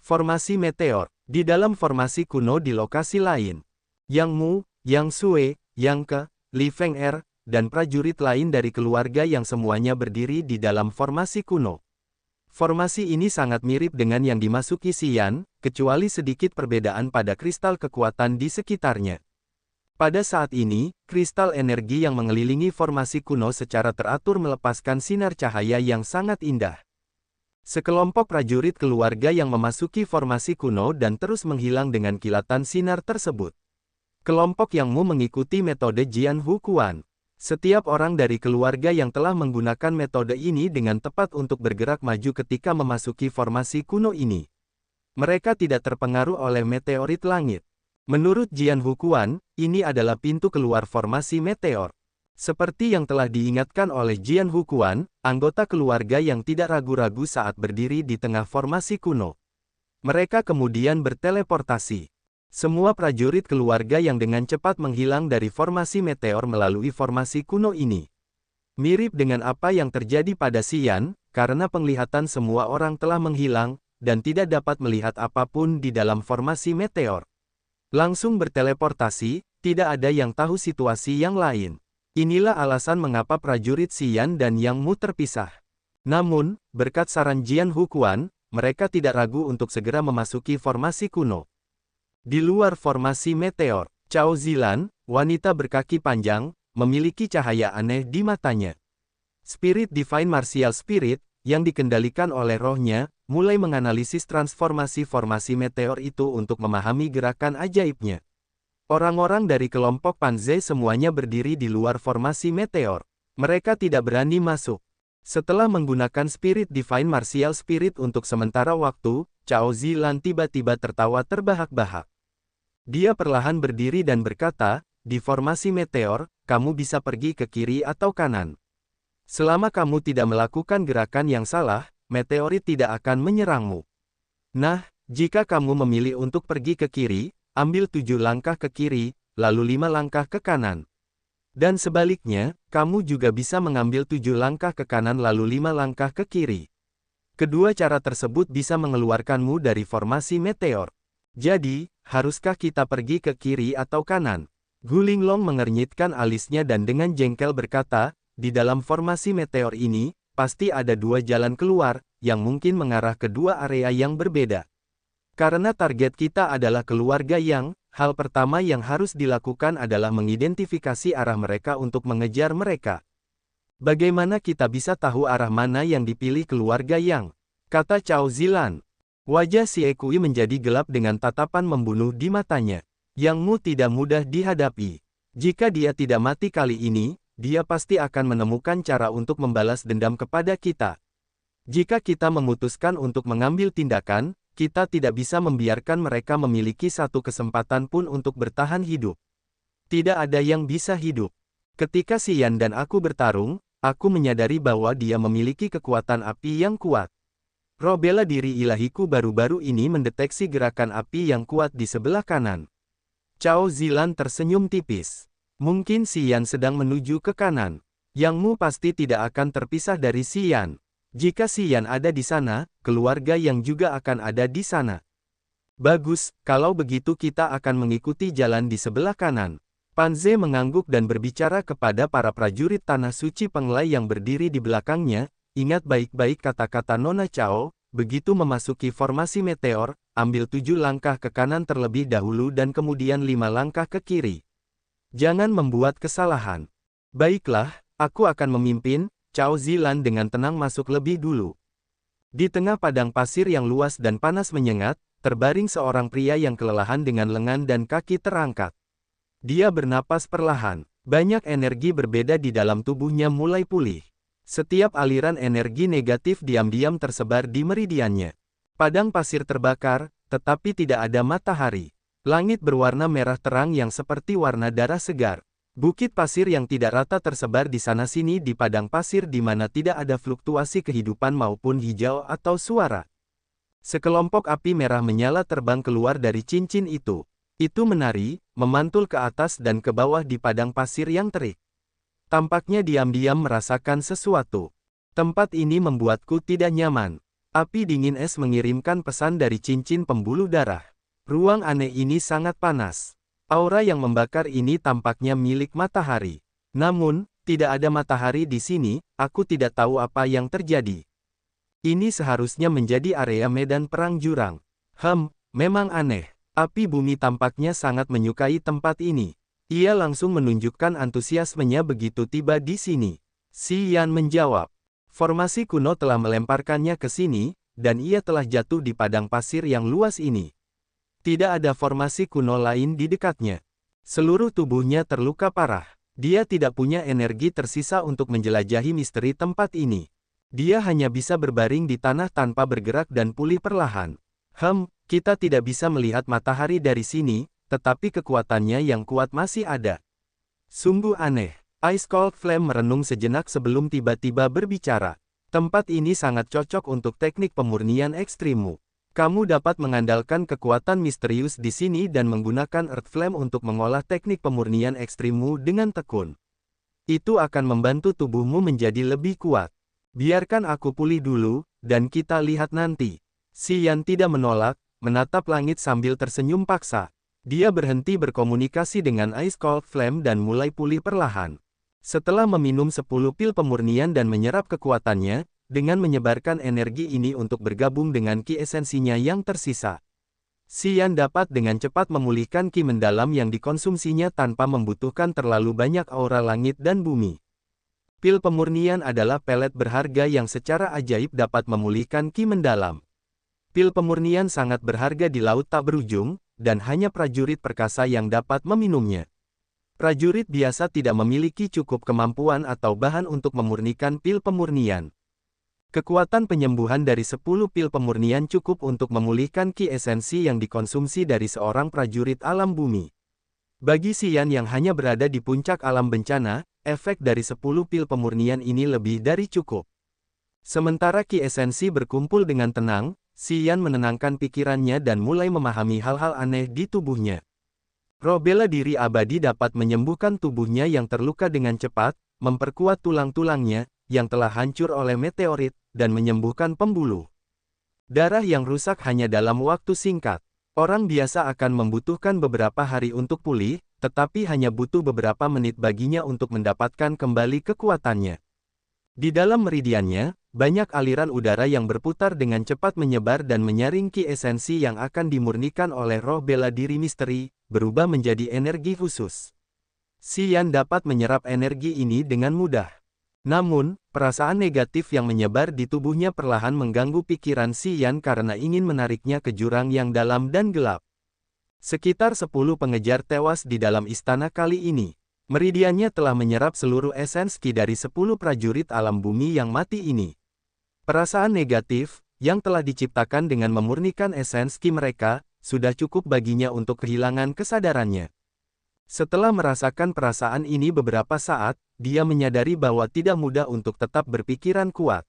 Formasi meteor. Di dalam formasi kuno di lokasi lain, Yang Mu, Yang Sue, Yang Ke, Li Feng'er, dan prajurit lain dari keluarga yang semuanya berdiri di dalam formasi kuno. Formasi ini sangat mirip dengan yang dimasuki Xian, kecuali sedikit perbedaan pada kristal kekuatan di sekitarnya. Pada saat ini, kristal energi yang mengelilingi formasi kuno secara teratur melepaskan sinar cahaya yang sangat indah. Sekelompok prajurit keluarga yang memasuki formasi kuno dan terus menghilang dengan kilatan sinar tersebut. Kelompok Yang Mu mengikuti metode Jian Hu Quan. Setiap orang dari keluarga yang telah menggunakan metode ini dengan tepat untuk bergerak maju ketika memasuki formasi kuno ini. Mereka tidak terpengaruh oleh meteorit langit. Menurut Jian Hu Quan, ini adalah pintu keluar formasi meteor. Seperti yang telah diingatkan oleh Jian Hu Quan, anggota keluarga yang tidak ragu-ragu saat berdiri di tengah formasi kuno. Mereka kemudian berteleportasi. Semua prajurit keluarga yang dengan cepat menghilang dari formasi meteor melalui formasi kuno ini. Mirip dengan apa yang terjadi pada Xian, karena penglihatan semua orang telah menghilang, dan tidak dapat melihat apapun di dalam formasi meteor. Langsung berteleportasi, tidak ada yang tahu situasi yang lain. Inilah alasan mengapa prajurit Xian dan Yang Mu terpisah. Namun, berkat saran Jian Hu Quan, mereka tidak ragu untuk segera memasuki formasi kuno. Di luar formasi meteor, Cao Zilan, wanita berkaki panjang, memiliki cahaya aneh di matanya. Spirit Divine Martial Spirit, yang dikendalikan oleh rohnya, mulai menganalisis transformasi formasi meteor itu untuk memahami gerakan ajaibnya. Orang-orang dari kelompok Panze semuanya berdiri di luar formasi meteor. Mereka tidak berani masuk. Setelah menggunakan Spirit Divine Martial Spirit untuk sementara waktu, Cao Zilan tiba-tiba tertawa terbahak-bahak. Dia perlahan berdiri dan berkata, di formasi meteor, kamu bisa pergi ke kiri atau kanan. Selama kamu tidak melakukan gerakan yang salah, meteorit tidak akan menyerangmu. Nah, jika kamu memilih untuk pergi ke kiri, ambil 7 langkah ke kiri, lalu 5 langkah ke kanan. Dan sebaliknya, kamu juga bisa mengambil 7 langkah ke kanan lalu 5 langkah ke kiri. Kedua cara tersebut bisa mengeluarkanmu dari formasi meteor. Jadi, haruskah kita pergi ke kiri atau kanan? Gulinglong mengernyitkan alisnya dan dengan jengkel berkata, di dalam formasi meteor ini, pasti ada 2 jalan keluar, yang mungkin mengarah ke 2 area yang berbeda. Karena target kita adalah keluarga Yang, hal pertama yang harus dilakukan adalah mengidentifikasi arah mereka untuk mengejar mereka. Bagaimana kita bisa tahu arah mana yang dipilih keluarga Yang? Kata Cao Zilan. Wajah si Ekui menjadi gelap dengan tatapan membunuh di matanya. Yang Mu tidak mudah dihadapi. Jika dia tidak mati kali ini, dia pasti akan menemukan cara untuk membalas dendam kepada kita. Jika kita memutuskan untuk mengambil tindakan, kita tidak bisa membiarkan mereka memiliki satu kesempatan pun untuk bertahan hidup. Tidak ada yang bisa hidup. Ketika Xian dan aku bertarung, aku menyadari bahwa dia memiliki kekuatan api yang kuat. Roh bela diri ilahiku baru-baru ini mendeteksi gerakan api yang kuat di sebelah kanan. Cao Zilan tersenyum tipis. Mungkin Xian sedang menuju ke kanan. Yang Mu pasti tidak akan terpisah dari Xian. Jika Xian ada di sana, keluarga Yang juga akan ada di sana. Bagus, kalau begitu kita akan mengikuti jalan di sebelah kanan. Panze mengangguk dan berbicara kepada para prajurit Tanah Suci Penglai yang berdiri di belakangnya, ingat baik-baik kata-kata Nona Cao, begitu memasuki formasi meteor, ambil 7 langkah ke kanan terlebih dahulu dan kemudian 5 langkah ke kiri. Jangan membuat kesalahan. Baiklah, aku akan memimpin. Cao Zilan dengan tenang masuk lebih dulu. Di tengah padang pasir yang luas dan panas menyengat, terbaring seorang pria yang kelelahan dengan lengan dan kaki terangkat. Dia bernapas perlahan. Banyak energi berbeda di dalam tubuhnya mulai pulih. Setiap aliran energi negatif diam-diam tersebar di meridiannya. Padang pasir terbakar, tetapi tidak ada matahari. Langit berwarna merah terang yang seperti warna darah segar. Bukit pasir yang tidak rata tersebar di sana-sini di padang pasir di mana tidak ada fluktuasi kehidupan maupun hijau atau suara. Sekelompok api merah menyala terbang keluar dari cincin itu. Itu menari, memantul ke atas dan ke bawah di padang pasir yang terik. Tampaknya diam-diam merasakan sesuatu. Tempat ini membuatku tidak nyaman. Api dingin es mengirimkan pesan dari cincin pembuluh darah. Ruang aneh ini sangat panas. Aura yang membakar ini tampaknya milik matahari. Namun, tidak ada matahari di sini, aku tidak tahu apa yang terjadi. Ini seharusnya menjadi area medan perang jurang. Memang aneh. Api bumi tampaknya sangat menyukai tempat ini. Ia langsung menunjukkan antusiasmenya begitu tiba di sini. Xi Yan menjawab. Formasi kuno telah melemparkannya ke sini, dan ia telah jatuh di padang pasir yang luas ini. Tidak ada formasi kuno lain di dekatnya. Seluruh tubuhnya terluka parah. Dia tidak punya energi tersisa untuk menjelajahi misteri tempat ini. Dia hanya bisa berbaring di tanah tanpa bergerak dan pulih perlahan. Kita tidak bisa melihat matahari dari sini, tetapi kekuatannya yang kuat masih ada. Sungguh aneh. Ice Cold Flame merenung sejenak sebelum tiba-tiba berbicara. Tempat ini sangat cocok untuk teknik pemurnian ekstrimmu. Kamu dapat mengandalkan kekuatan misterius di sini dan menggunakan Earth Flame untuk mengolah teknik pemurnian ekstrimmu dengan tekun. Itu akan membantu tubuhmu menjadi lebih kuat. Biarkan aku pulih dulu, dan kita lihat nanti. Xi Yan tidak menolak, menatap langit sambil tersenyum paksa. Dia berhenti berkomunikasi dengan Ice Cold Flame dan mulai pulih perlahan. Setelah meminum 10 pil pemurnian dan menyerap kekuatannya, dengan menyebarkan energi ini untuk bergabung dengan ki esensinya yang tersisa. Xi Yan dapat dengan cepat memulihkan ki mendalam yang dikonsumsinya tanpa membutuhkan terlalu banyak aura langit dan bumi. Pil pemurnian adalah pelet berharga yang secara ajaib dapat memulihkan ki mendalam. Pil pemurnian sangat berharga di laut tak berujung, dan hanya prajurit perkasa yang dapat meminumnya. Prajurit biasa tidak memiliki cukup kemampuan atau bahan untuk memurnikan pil pemurnian. Kekuatan penyembuhan dari 10 pil pemurnian cukup untuk memulihkan ki esensi yang dikonsumsi dari seorang prajurit alam bumi. Bagi Xi Yan yang hanya berada di puncak alam bencana, efek dari 10 pil pemurnian ini lebih dari cukup. Sementara ki esensi berkumpul dengan tenang, Xi Yan menenangkan pikirannya dan mulai memahami hal-hal aneh di tubuhnya. Roh bela diri abadi dapat menyembuhkan tubuhnya yang terluka dengan cepat, memperkuat tulang-tulangnya, yang telah hancur oleh meteorit, dan menyembuhkan pembuluh darah yang rusak hanya dalam waktu singkat. Orang biasa akan membutuhkan beberapa hari untuk pulih, tetapi hanya butuh beberapa menit baginya untuk mendapatkan kembali kekuatannya. Di dalam meridiannya, banyak aliran udara yang berputar dengan cepat menyebar dan menyaring ki esensi yang akan dimurnikan oleh roh bela diri misteri, berubah menjadi energi khusus. Xi Yan dapat menyerap energi ini dengan mudah. Namun, perasaan negatif yang menyebar di tubuhnya perlahan mengganggu pikiran Xi Yan karena ingin menariknya ke jurang yang dalam dan gelap. Sekitar 10 pengejar tewas di dalam istana kali ini. Meridiannya telah menyerap seluruh esens ki dari 10 prajurit alam bumi yang mati ini. Perasaan negatif, yang telah diciptakan dengan memurnikan esens ki mereka, sudah cukup baginya untuk kehilangan kesadarannya. Setelah merasakan perasaan ini beberapa saat, dia menyadari bahwa tidak mudah untuk tetap berpikiran kuat.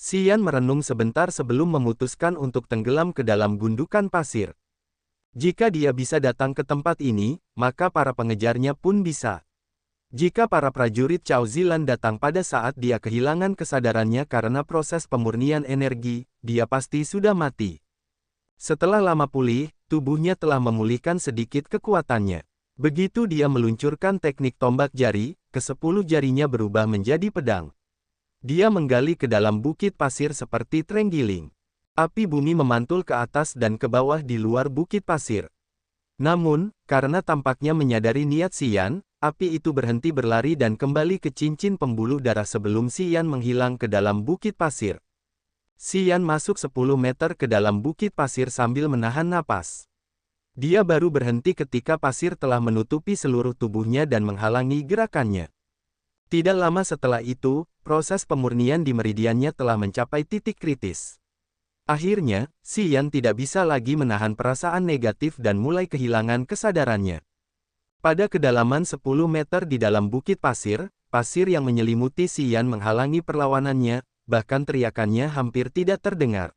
Xi Yan merenung sebentar sebelum memutuskan untuk tenggelam ke dalam gundukan pasir. Jika dia bisa datang ke tempat ini, maka para pengejarnya pun bisa. Jika para prajurit Cao Zilan datang pada saat dia kehilangan kesadarannya karena proses pemurnian energi, dia pasti sudah mati. Setelah lama pulih, tubuhnya telah memulihkan sedikit kekuatannya. Begitu dia meluncurkan teknik tombak jari, ke-10 jarinya berubah menjadi pedang. Dia menggali ke dalam bukit pasir seperti terenggiling. Api bumi memantul ke atas dan ke bawah di luar bukit pasir. Namun, karena tampaknya menyadari niat Xi Yan, api itu berhenti berlari dan kembali ke cincin pembuluh darah sebelum Xi Yan menghilang ke dalam bukit pasir. Xi Yan masuk 10 meter ke dalam bukit pasir sambil menahan napas. Dia baru berhenti ketika pasir telah menutupi seluruh tubuhnya dan menghalangi gerakannya. Tidak lama setelah itu, proses pemurnian di meridiannya telah mencapai titik kritis. Akhirnya, Xi Yan tidak bisa lagi menahan perasaan negatif dan mulai kehilangan kesadarannya. Pada kedalaman 10 meter di dalam bukit pasir, pasir yang menyelimuti Xi Yan menghalangi perlawanannya, bahkan teriakannya hampir tidak terdengar.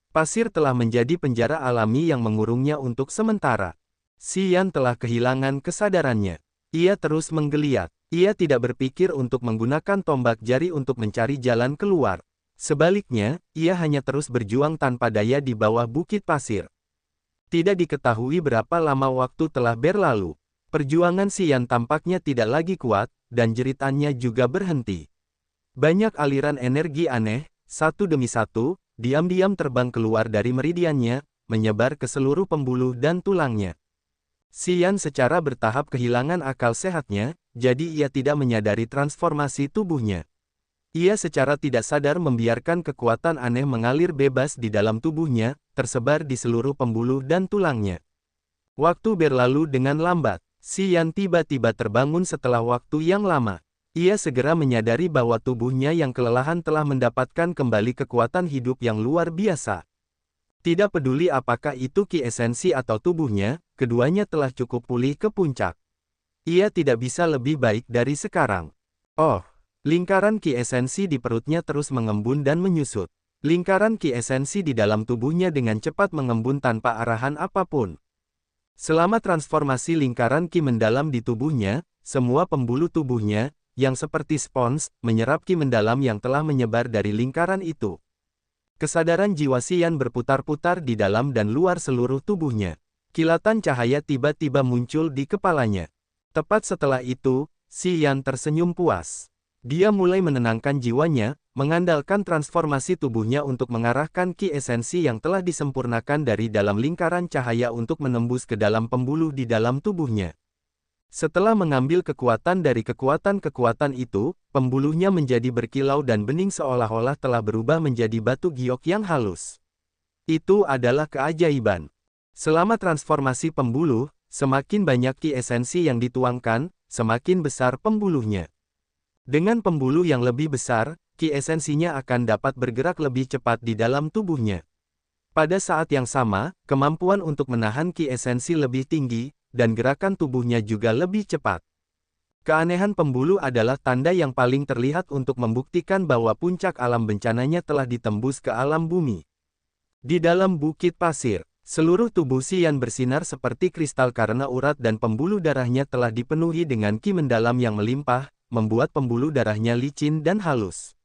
Pasir telah menjadi penjara alami yang mengurungnya untuk sementara. Xi Yan telah kehilangan kesadarannya. Ia terus menggeliat. Ia tidak berpikir untuk menggunakan tombak jari untuk mencari jalan keluar. Sebaliknya, ia hanya terus berjuang tanpa daya di bawah bukit pasir. Tidak diketahui berapa lama waktu telah berlalu. Perjuangan Xian tampaknya tidak lagi kuat, dan jeritannya juga berhenti. Banyak aliran energi aneh, satu demi satu, diam-diam terbang keluar dari meridiannya, menyebar ke seluruh pembuluh dan tulangnya. Xian secara bertahap kehilangan akal sehatnya, jadi ia tidak menyadari transformasi tubuhnya. Ia secara tidak sadar membiarkan kekuatan aneh mengalir bebas di dalam tubuhnya, tersebar di seluruh pembuluh dan tulangnya. Waktu berlalu dengan lambat. Xian tiba-tiba terbangun setelah waktu yang lama. Ia segera menyadari bahwa tubuhnya yang kelelahan telah mendapatkan kembali kekuatan hidup yang luar biasa. Tidak peduli apakah itu ki esensi atau tubuhnya, keduanya telah cukup pulih ke puncak. Ia tidak bisa lebih baik dari sekarang. Oh, lingkaran ki esensi di perutnya terus mengembun dan menyusut. Lingkaran ki esensi di dalam tubuhnya dengan cepat mengembun tanpa arahan apapun. Selama transformasi lingkaran ki mendalam di tubuhnya, semua pembuluh tubuhnya, yang seperti spons, menyerap ki mendalam yang telah menyebar dari lingkaran itu. Kesadaran jiwa Xian berputar-putar di dalam dan luar seluruh tubuhnya. Kilatan cahaya tiba-tiba muncul di kepalanya. Tepat setelah itu, Xian tersenyum puas. Dia mulai menenangkan jiwanya, mengandalkan transformasi tubuhnya untuk mengarahkan ki esensi yang telah disempurnakan dari dalam lingkaran cahaya untuk menembus ke dalam pembuluh di dalam tubuhnya. Setelah mengambil kekuatan dari kekuatan-kekuatan itu, pembuluhnya menjadi berkilau dan bening seolah-olah telah berubah menjadi batu giok yang halus. Itu adalah keajaiban. Selama transformasi pembuluh, semakin banyak ki esensi yang dituangkan, semakin besar pembuluhnya. Dengan pembuluh yang lebih besar, ki esensinya akan dapat bergerak lebih cepat di dalam tubuhnya. Pada saat yang sama, kemampuan untuk menahan ki esensi lebih tinggi, dan gerakan tubuhnya juga lebih cepat. Keanehan pembuluh adalah tanda yang paling terlihat untuk membuktikan bahwa puncak alam bencananya telah ditembus ke alam bumi. Di dalam bukit pasir, seluruh tubuh Xian bersinar seperti kristal karena urat dan pembuluh darahnya telah dipenuhi dengan ki mendalam yang melimpah, membuat pembuluh darahnya licin dan halus.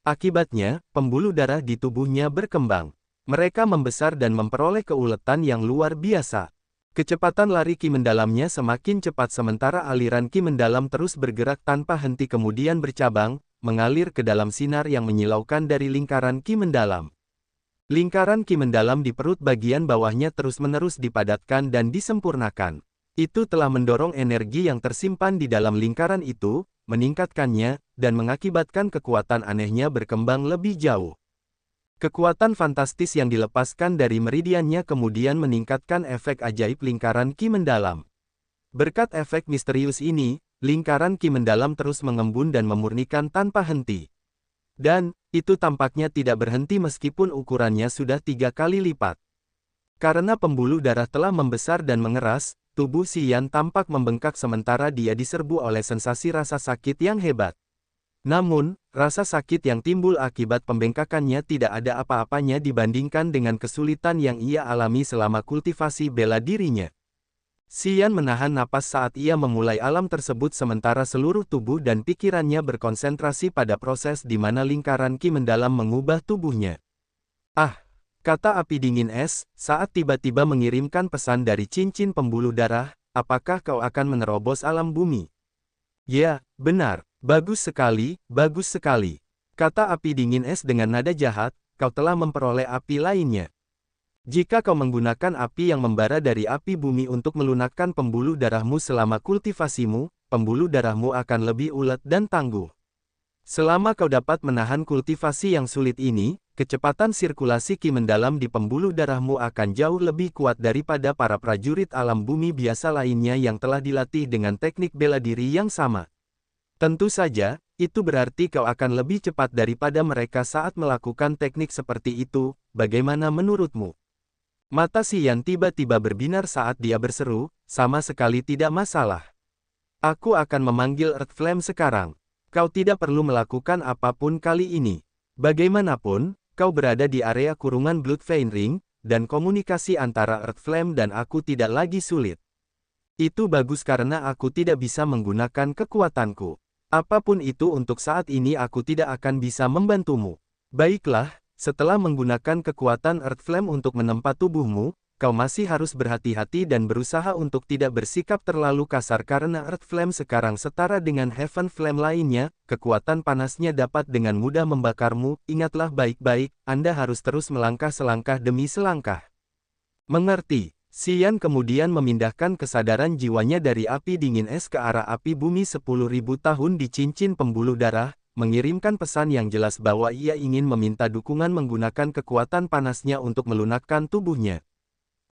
Akibatnya, pembuluh darah di tubuhnya berkembang. Mereka membesar dan memperoleh keuletan yang luar biasa. Kecepatan lari ki mendalamnya semakin cepat sementara aliran ki mendalam terus bergerak tanpa henti kemudian bercabang, mengalir ke dalam sinar yang menyilaukan dari lingkaran ki mendalam. Lingkaran ki mendalam di perut bagian bawahnya terus-menerus dipadatkan dan disempurnakan. Itu telah mendorong energi yang tersimpan di dalam lingkaran itu, meningkatkannya, dan mengakibatkan kekuatan anehnya berkembang lebih jauh. Kekuatan fantastis yang dilepaskan dari meridiannya kemudian meningkatkan efek ajaib lingkaran ki mendalam. Berkat efek misterius ini, lingkaran ki mendalam terus mengembun dan memurnikan tanpa henti. Dan, itu tampaknya tidak berhenti meskipun ukurannya sudah 3 kali lipat. Karena pembuluh darah telah membesar dan mengeras, tubuh Xian tampak membengkak sementara dia diserbu oleh sensasi rasa sakit yang hebat. Namun, rasa sakit yang timbul akibat pembengkakannya tidak ada apa-apanya dibandingkan dengan kesulitan yang ia alami selama kultivasi bela dirinya. Xian menahan napas saat ia memulai alam tersebut sementara seluruh tubuh dan pikirannya berkonsentrasi pada proses di mana lingkaran ki mendalam mengubah tubuhnya. Ah, kata api dingin es, saat tiba-tiba mengirimkan pesan dari cincin pembuluh darah, apakah kau akan menerobos alam bumi? Ya, benar. Bagus sekali, kata api dingin es dengan nada jahat, kau telah memperoleh api lainnya. Jika kau menggunakan api yang membara dari api bumi untuk melunakkan pembuluh darahmu selama kultivasimu, pembuluh darahmu akan lebih ulet dan tangguh. Selama kau dapat menahan kultivasi yang sulit ini, kecepatan sirkulasi ki mendalam di pembuluh darahmu akan jauh lebih kuat daripada para prajurit alam bumi biasa lainnya yang telah dilatih dengan teknik bela diri yang sama. Tentu saja, itu berarti kau akan lebih cepat daripada mereka saat melakukan teknik seperti itu, bagaimana menurutmu? Mata Xian tiba-tiba berbinar saat dia berseru, sama sekali tidak masalah. Aku akan memanggil Earth Flame sekarang. Kau tidak perlu melakukan apapun kali ini. Bagaimanapun, kau berada di area kurungan Blood Vein Ring, dan komunikasi antara Earth Flame dan aku tidak lagi sulit. Itu bagus karena aku tidak bisa menggunakan kekuatanku. Apapun itu untuk saat ini aku tidak akan bisa membantumu. Baiklah, setelah menggunakan kekuatan Earth Flame untuk menempa tubuhmu, kau masih harus berhati-hati dan berusaha untuk tidak bersikap terlalu kasar karena Earth Flame sekarang setara dengan Heaven Flame lainnya, kekuatan panasnya dapat dengan mudah membakarmu, ingatlah baik-baik, Anda harus terus melangkah selangkah demi selangkah. Mengerti? Xian kemudian memindahkan kesadaran jiwanya dari api dingin es ke arah api bumi 10.000 tahun di cincin pembuluh darah, mengirimkan pesan yang jelas bahwa ia ingin meminta dukungan menggunakan kekuatan panasnya untuk melunakkan tubuhnya.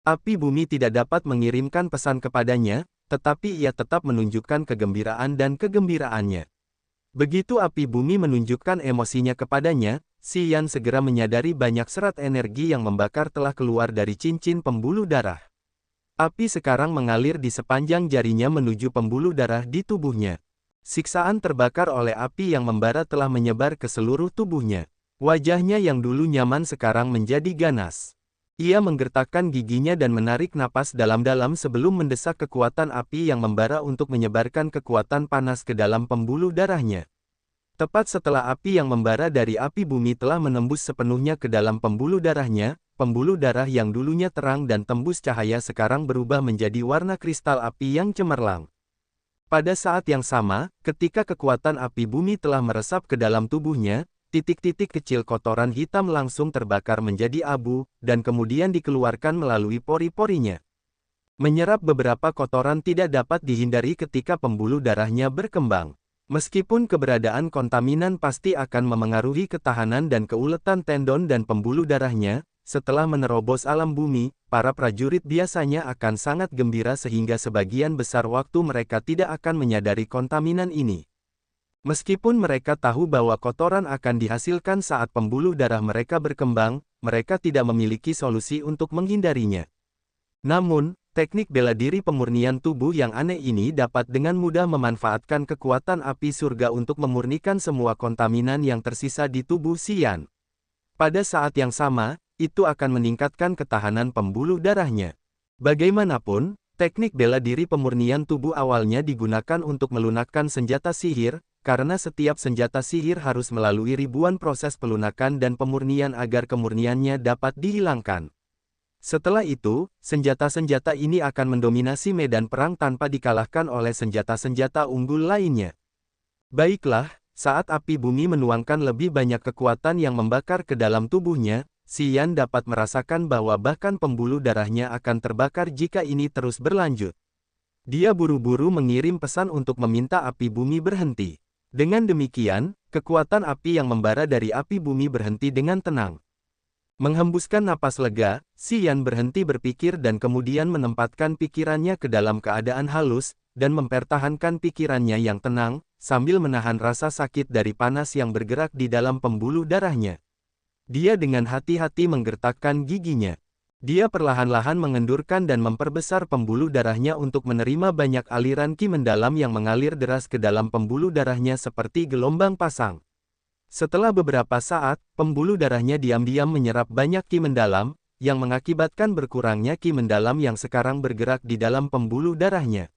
Api bumi tidak dapat mengirimkan pesan kepadanya, tetapi ia tetap menunjukkan kegembiraan dan kegembiraannya. Begitu api bumi menunjukkan emosinya kepadanya, Xian segera menyadari banyak serat energi yang membakar telah keluar dari cincin pembuluh darah. Api sekarang mengalir di sepanjang jarinya menuju pembuluh darah di tubuhnya. Siksaan terbakar oleh api yang membara telah menyebar ke seluruh tubuhnya. Wajahnya yang dulu nyaman sekarang menjadi ganas. Ia menggertakkan giginya dan menarik napas dalam-dalam sebelum mendesak kekuatan api yang membara untuk menyebarkan kekuatan panas ke dalam pembuluh darahnya. Tepat setelah api yang membara dari api bumi telah menembus sepenuhnya ke dalam pembuluh darahnya, pembuluh darah yang dulunya terang dan tembus cahaya sekarang berubah menjadi warna kristal api yang cemerlang. Pada saat yang sama, ketika kekuatan api bumi telah meresap ke dalam tubuhnya, titik-titik kecil kotoran hitam langsung terbakar menjadi abu, dan kemudian dikeluarkan melalui pori-porinya. Menyerap beberapa kotoran tidak dapat dihindari ketika pembuluh darahnya berkembang. Meskipun keberadaan kontaminan pasti akan memengaruhi ketahanan dan keuletan tendon dan pembuluh darahnya, setelah menerobos alam bumi, para prajurit biasanya akan sangat gembira sehingga sebagian besar waktu mereka tidak akan menyadari kontaminan ini. Meskipun mereka tahu bahwa kotoran akan dihasilkan saat pembuluh darah mereka berkembang, mereka tidak memiliki solusi untuk menghindarinya. Namun, teknik bela diri pemurnian tubuh yang aneh ini dapat dengan mudah memanfaatkan kekuatan api surga untuk memurnikan semua kontaminan yang tersisa di tubuh Xian. Pada saat yang sama, itu akan meningkatkan ketahanan pembuluh darahnya. Bagaimanapun, teknik bela diri pemurnian tubuh awalnya digunakan untuk melunakkan senjata sihir, karena setiap senjata sihir harus melalui ribuan proses pelunakan dan pemurnian agar kemurniannya dapat dihilangkan. Setelah itu, senjata-senjata ini akan mendominasi medan perang tanpa dikalahkan oleh senjata-senjata unggul lainnya. Baiklah, saat api bumi menuangkan lebih banyak kekuatan yang membakar ke dalam tubuhnya, Xian dapat merasakan bahwa bahkan pembuluh darahnya akan terbakar jika ini terus berlanjut. Dia buru-buru mengirim pesan untuk meminta api bumi berhenti. Dengan demikian, kekuatan api yang membara dari api bumi berhenti dengan tenang. Menghembuskan napas lega, Xian berhenti berpikir dan kemudian menempatkan pikirannya ke dalam keadaan halus, dan mempertahankan pikirannya yang tenang, sambil menahan rasa sakit dari panas yang bergerak di dalam pembuluh darahnya. Dia dengan hati-hati menggertakkan giginya. Dia perlahan-lahan mengendurkan dan memperbesar pembuluh darahnya untuk menerima banyak aliran ki mendalam yang mengalir deras ke dalam pembuluh darahnya seperti gelombang pasang. Setelah beberapa saat, pembuluh darahnya diam-diam menyerap banyak ki mendalam, yang mengakibatkan berkurangnya ki mendalam yang sekarang bergerak di dalam pembuluh darahnya.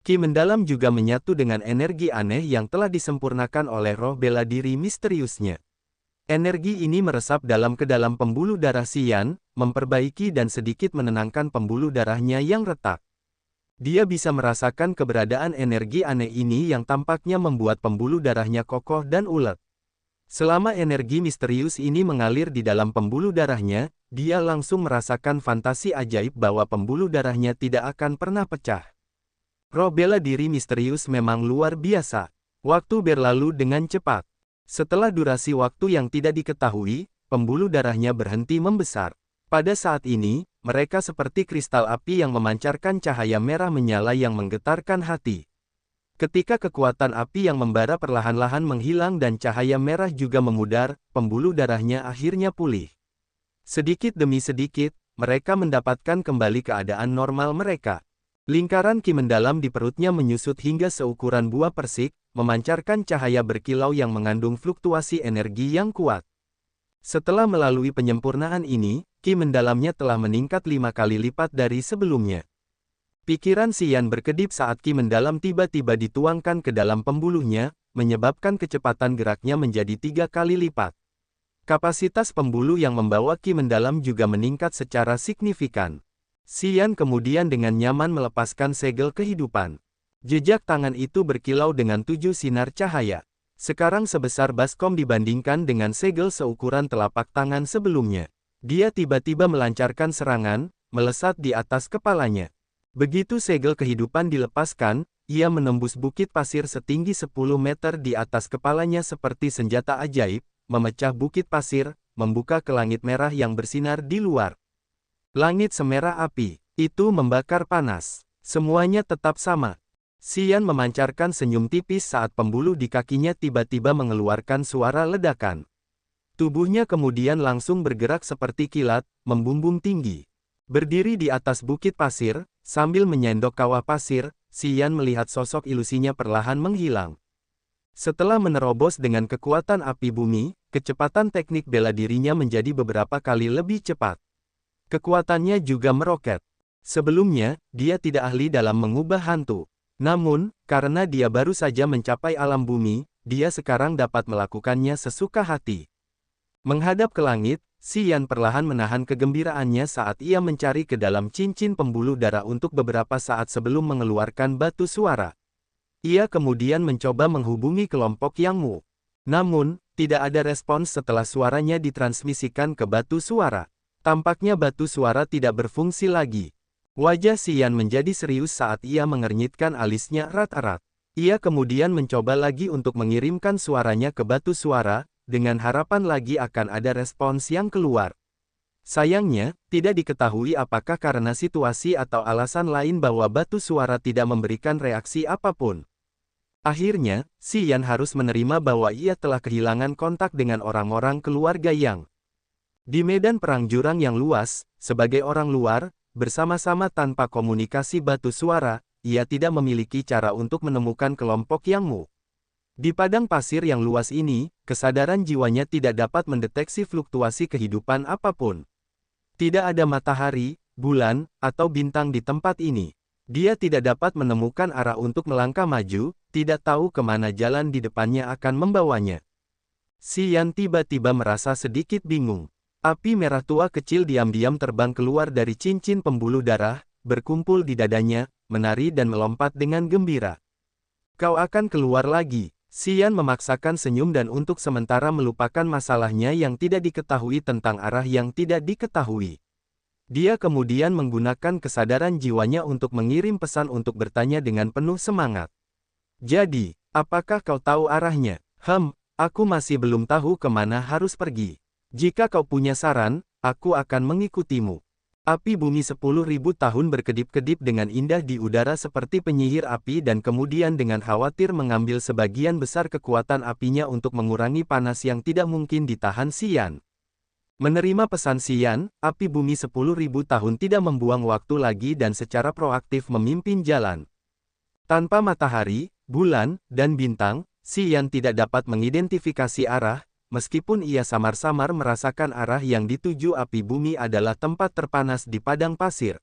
Ki mendalam juga menyatu dengan energi aneh yang telah disempurnakan oleh roh bela diri misteriusnya. Energi ini meresap ke dalam pembuluh darah Xian, memperbaiki dan sedikit menenangkan pembuluh darahnya yang retak. Dia bisa merasakan keberadaan energi aneh ini yang tampaknya membuat pembuluh darahnya kokoh dan ulet. Selama energi misterius ini mengalir di dalam pembuluh darahnya, dia langsung merasakan fantasi ajaib bahwa pembuluh darahnya tidak akan pernah pecah. Roh bela diri misterius memang luar biasa. Waktu berlalu dengan cepat. Setelah durasi waktu yang tidak diketahui, pembuluh darahnya berhenti membesar. Pada saat ini, mereka seperti kristal api yang memancarkan cahaya merah menyala yang menggetarkan hati. Ketika kekuatan api yang membara perlahan-lahan menghilang dan cahaya merah juga memudar, pembuluh darahnya akhirnya pulih. Sedikit demi sedikit, mereka mendapatkan kembali keadaan normal mereka. Lingkaran ki mendalam di perutnya menyusut hingga seukuran buah persik, memancarkan cahaya berkilau yang mengandung fluktuasi energi yang kuat. Setelah melalui penyempurnaan ini, ki mendalamnya telah meningkat 5 kali lipat dari sebelumnya. Pikiran Xian berkedip saat ki mendalam tiba-tiba dituangkan ke dalam pembuluhnya, menyebabkan kecepatan geraknya menjadi 3 kali lipat. Kapasitas pembuluh yang membawa ki mendalam juga meningkat secara signifikan. Xian kemudian dengan nyaman melepaskan segel kehidupan. Jejak tangan itu berkilau dengan 7 sinar cahaya. Sekarang sebesar baskom dibandingkan dengan segel seukuran telapak tangan sebelumnya. Dia tiba-tiba melancarkan serangan, melesat di atas kepalanya. Begitu segel kehidupan dilepaskan, ia menembus bukit pasir setinggi 10 meter di atas kepalanya seperti senjata ajaib, memecah bukit pasir, membuka ke langit merah yang bersinar di luar. Langit semerah api, itu membakar panas. Semuanya tetap sama. Xian memancarkan senyum tipis saat pembuluh di kakinya tiba-tiba mengeluarkan suara ledakan. Tubuhnya kemudian langsung bergerak seperti kilat, membumbung tinggi. Berdiri di atas bukit pasir, sambil menyendok kawah pasir, Xian melihat sosok ilusinya perlahan menghilang. Setelah menerobos dengan kekuatan api bumi, kecepatan teknik bela dirinya menjadi beberapa kali lebih cepat. Kekuatannya juga meroket. Sebelumnya, dia tidak ahli dalam mengubah hantu. Namun, karena dia baru saja mencapai alam bumi, dia sekarang dapat melakukannya sesuka hati. Menghadap ke langit, Xian perlahan menahan kegembiraannya saat ia mencari ke dalam cincin pembuluh darah untuk beberapa saat sebelum mengeluarkan batu suara. Ia kemudian mencoba menghubungi kelompok Yang Mu. Namun, tidak ada respons setelah suaranya ditransmisikan ke batu suara. Tampaknya batu suara tidak berfungsi lagi. Wajah Xian menjadi serius saat ia mengernyitkan alisnya erat-erat. Ia kemudian mencoba lagi untuk mengirimkan suaranya ke batu suara, dengan harapan lagi akan ada respons yang keluar. Sayangnya, tidak diketahui apakah karena situasi atau alasan lain bahwa batu suara tidak memberikan reaksi apapun. Akhirnya, Xian harus menerima bahwa ia telah kehilangan kontak dengan orang-orang keluarga Yang. Di medan perang jurang yang luas, sebagai orang luar, bersama-sama tanpa komunikasi batu suara, ia tidak memiliki cara untuk menemukan kelompok Yang Mu. Di padang pasir yang luas ini, kesadaran jiwanya tidak dapat mendeteksi fluktuasi kehidupan apapun. Tidak ada matahari, bulan, atau bintang di tempat ini. Dia tidak dapat menemukan arah untuk melangkah maju, tidak tahu kemana jalan di depannya akan membawanya. Xian tiba-tiba merasa sedikit bingung. Api merah tua kecil diam-diam terbang keluar dari cincin pembuluh darah, berkumpul di dadanya, menari dan melompat dengan gembira. Kau akan keluar lagi. Xian memaksakan senyum dan untuk sementara melupakan masalahnya yang tidak diketahui tentang arah yang tidak diketahui. Dia kemudian menggunakan kesadaran jiwanya untuk mengirim pesan untuk bertanya dengan penuh semangat. Jadi, apakah kau tahu arahnya? Aku masih belum tahu kemana harus pergi. Jika kau punya saran, aku akan mengikutimu. Api bumi 10.000 tahun berkedip-kedip dengan indah di udara seperti penyihir api dan kemudian dengan khawatir mengambil sebagian besar kekuatan apinya untuk mengurangi panas yang tidak mungkin ditahan Xian. Menerima pesan Xian, api bumi 10.000 tahun tidak membuang waktu lagi dan secara proaktif memimpin jalan. Tanpa matahari, bulan, dan bintang, Xian tidak dapat mengidentifikasi arah. Meskipun ia samar-samar merasakan arah yang dituju api bumi adalah tempat terpanas di padang pasir.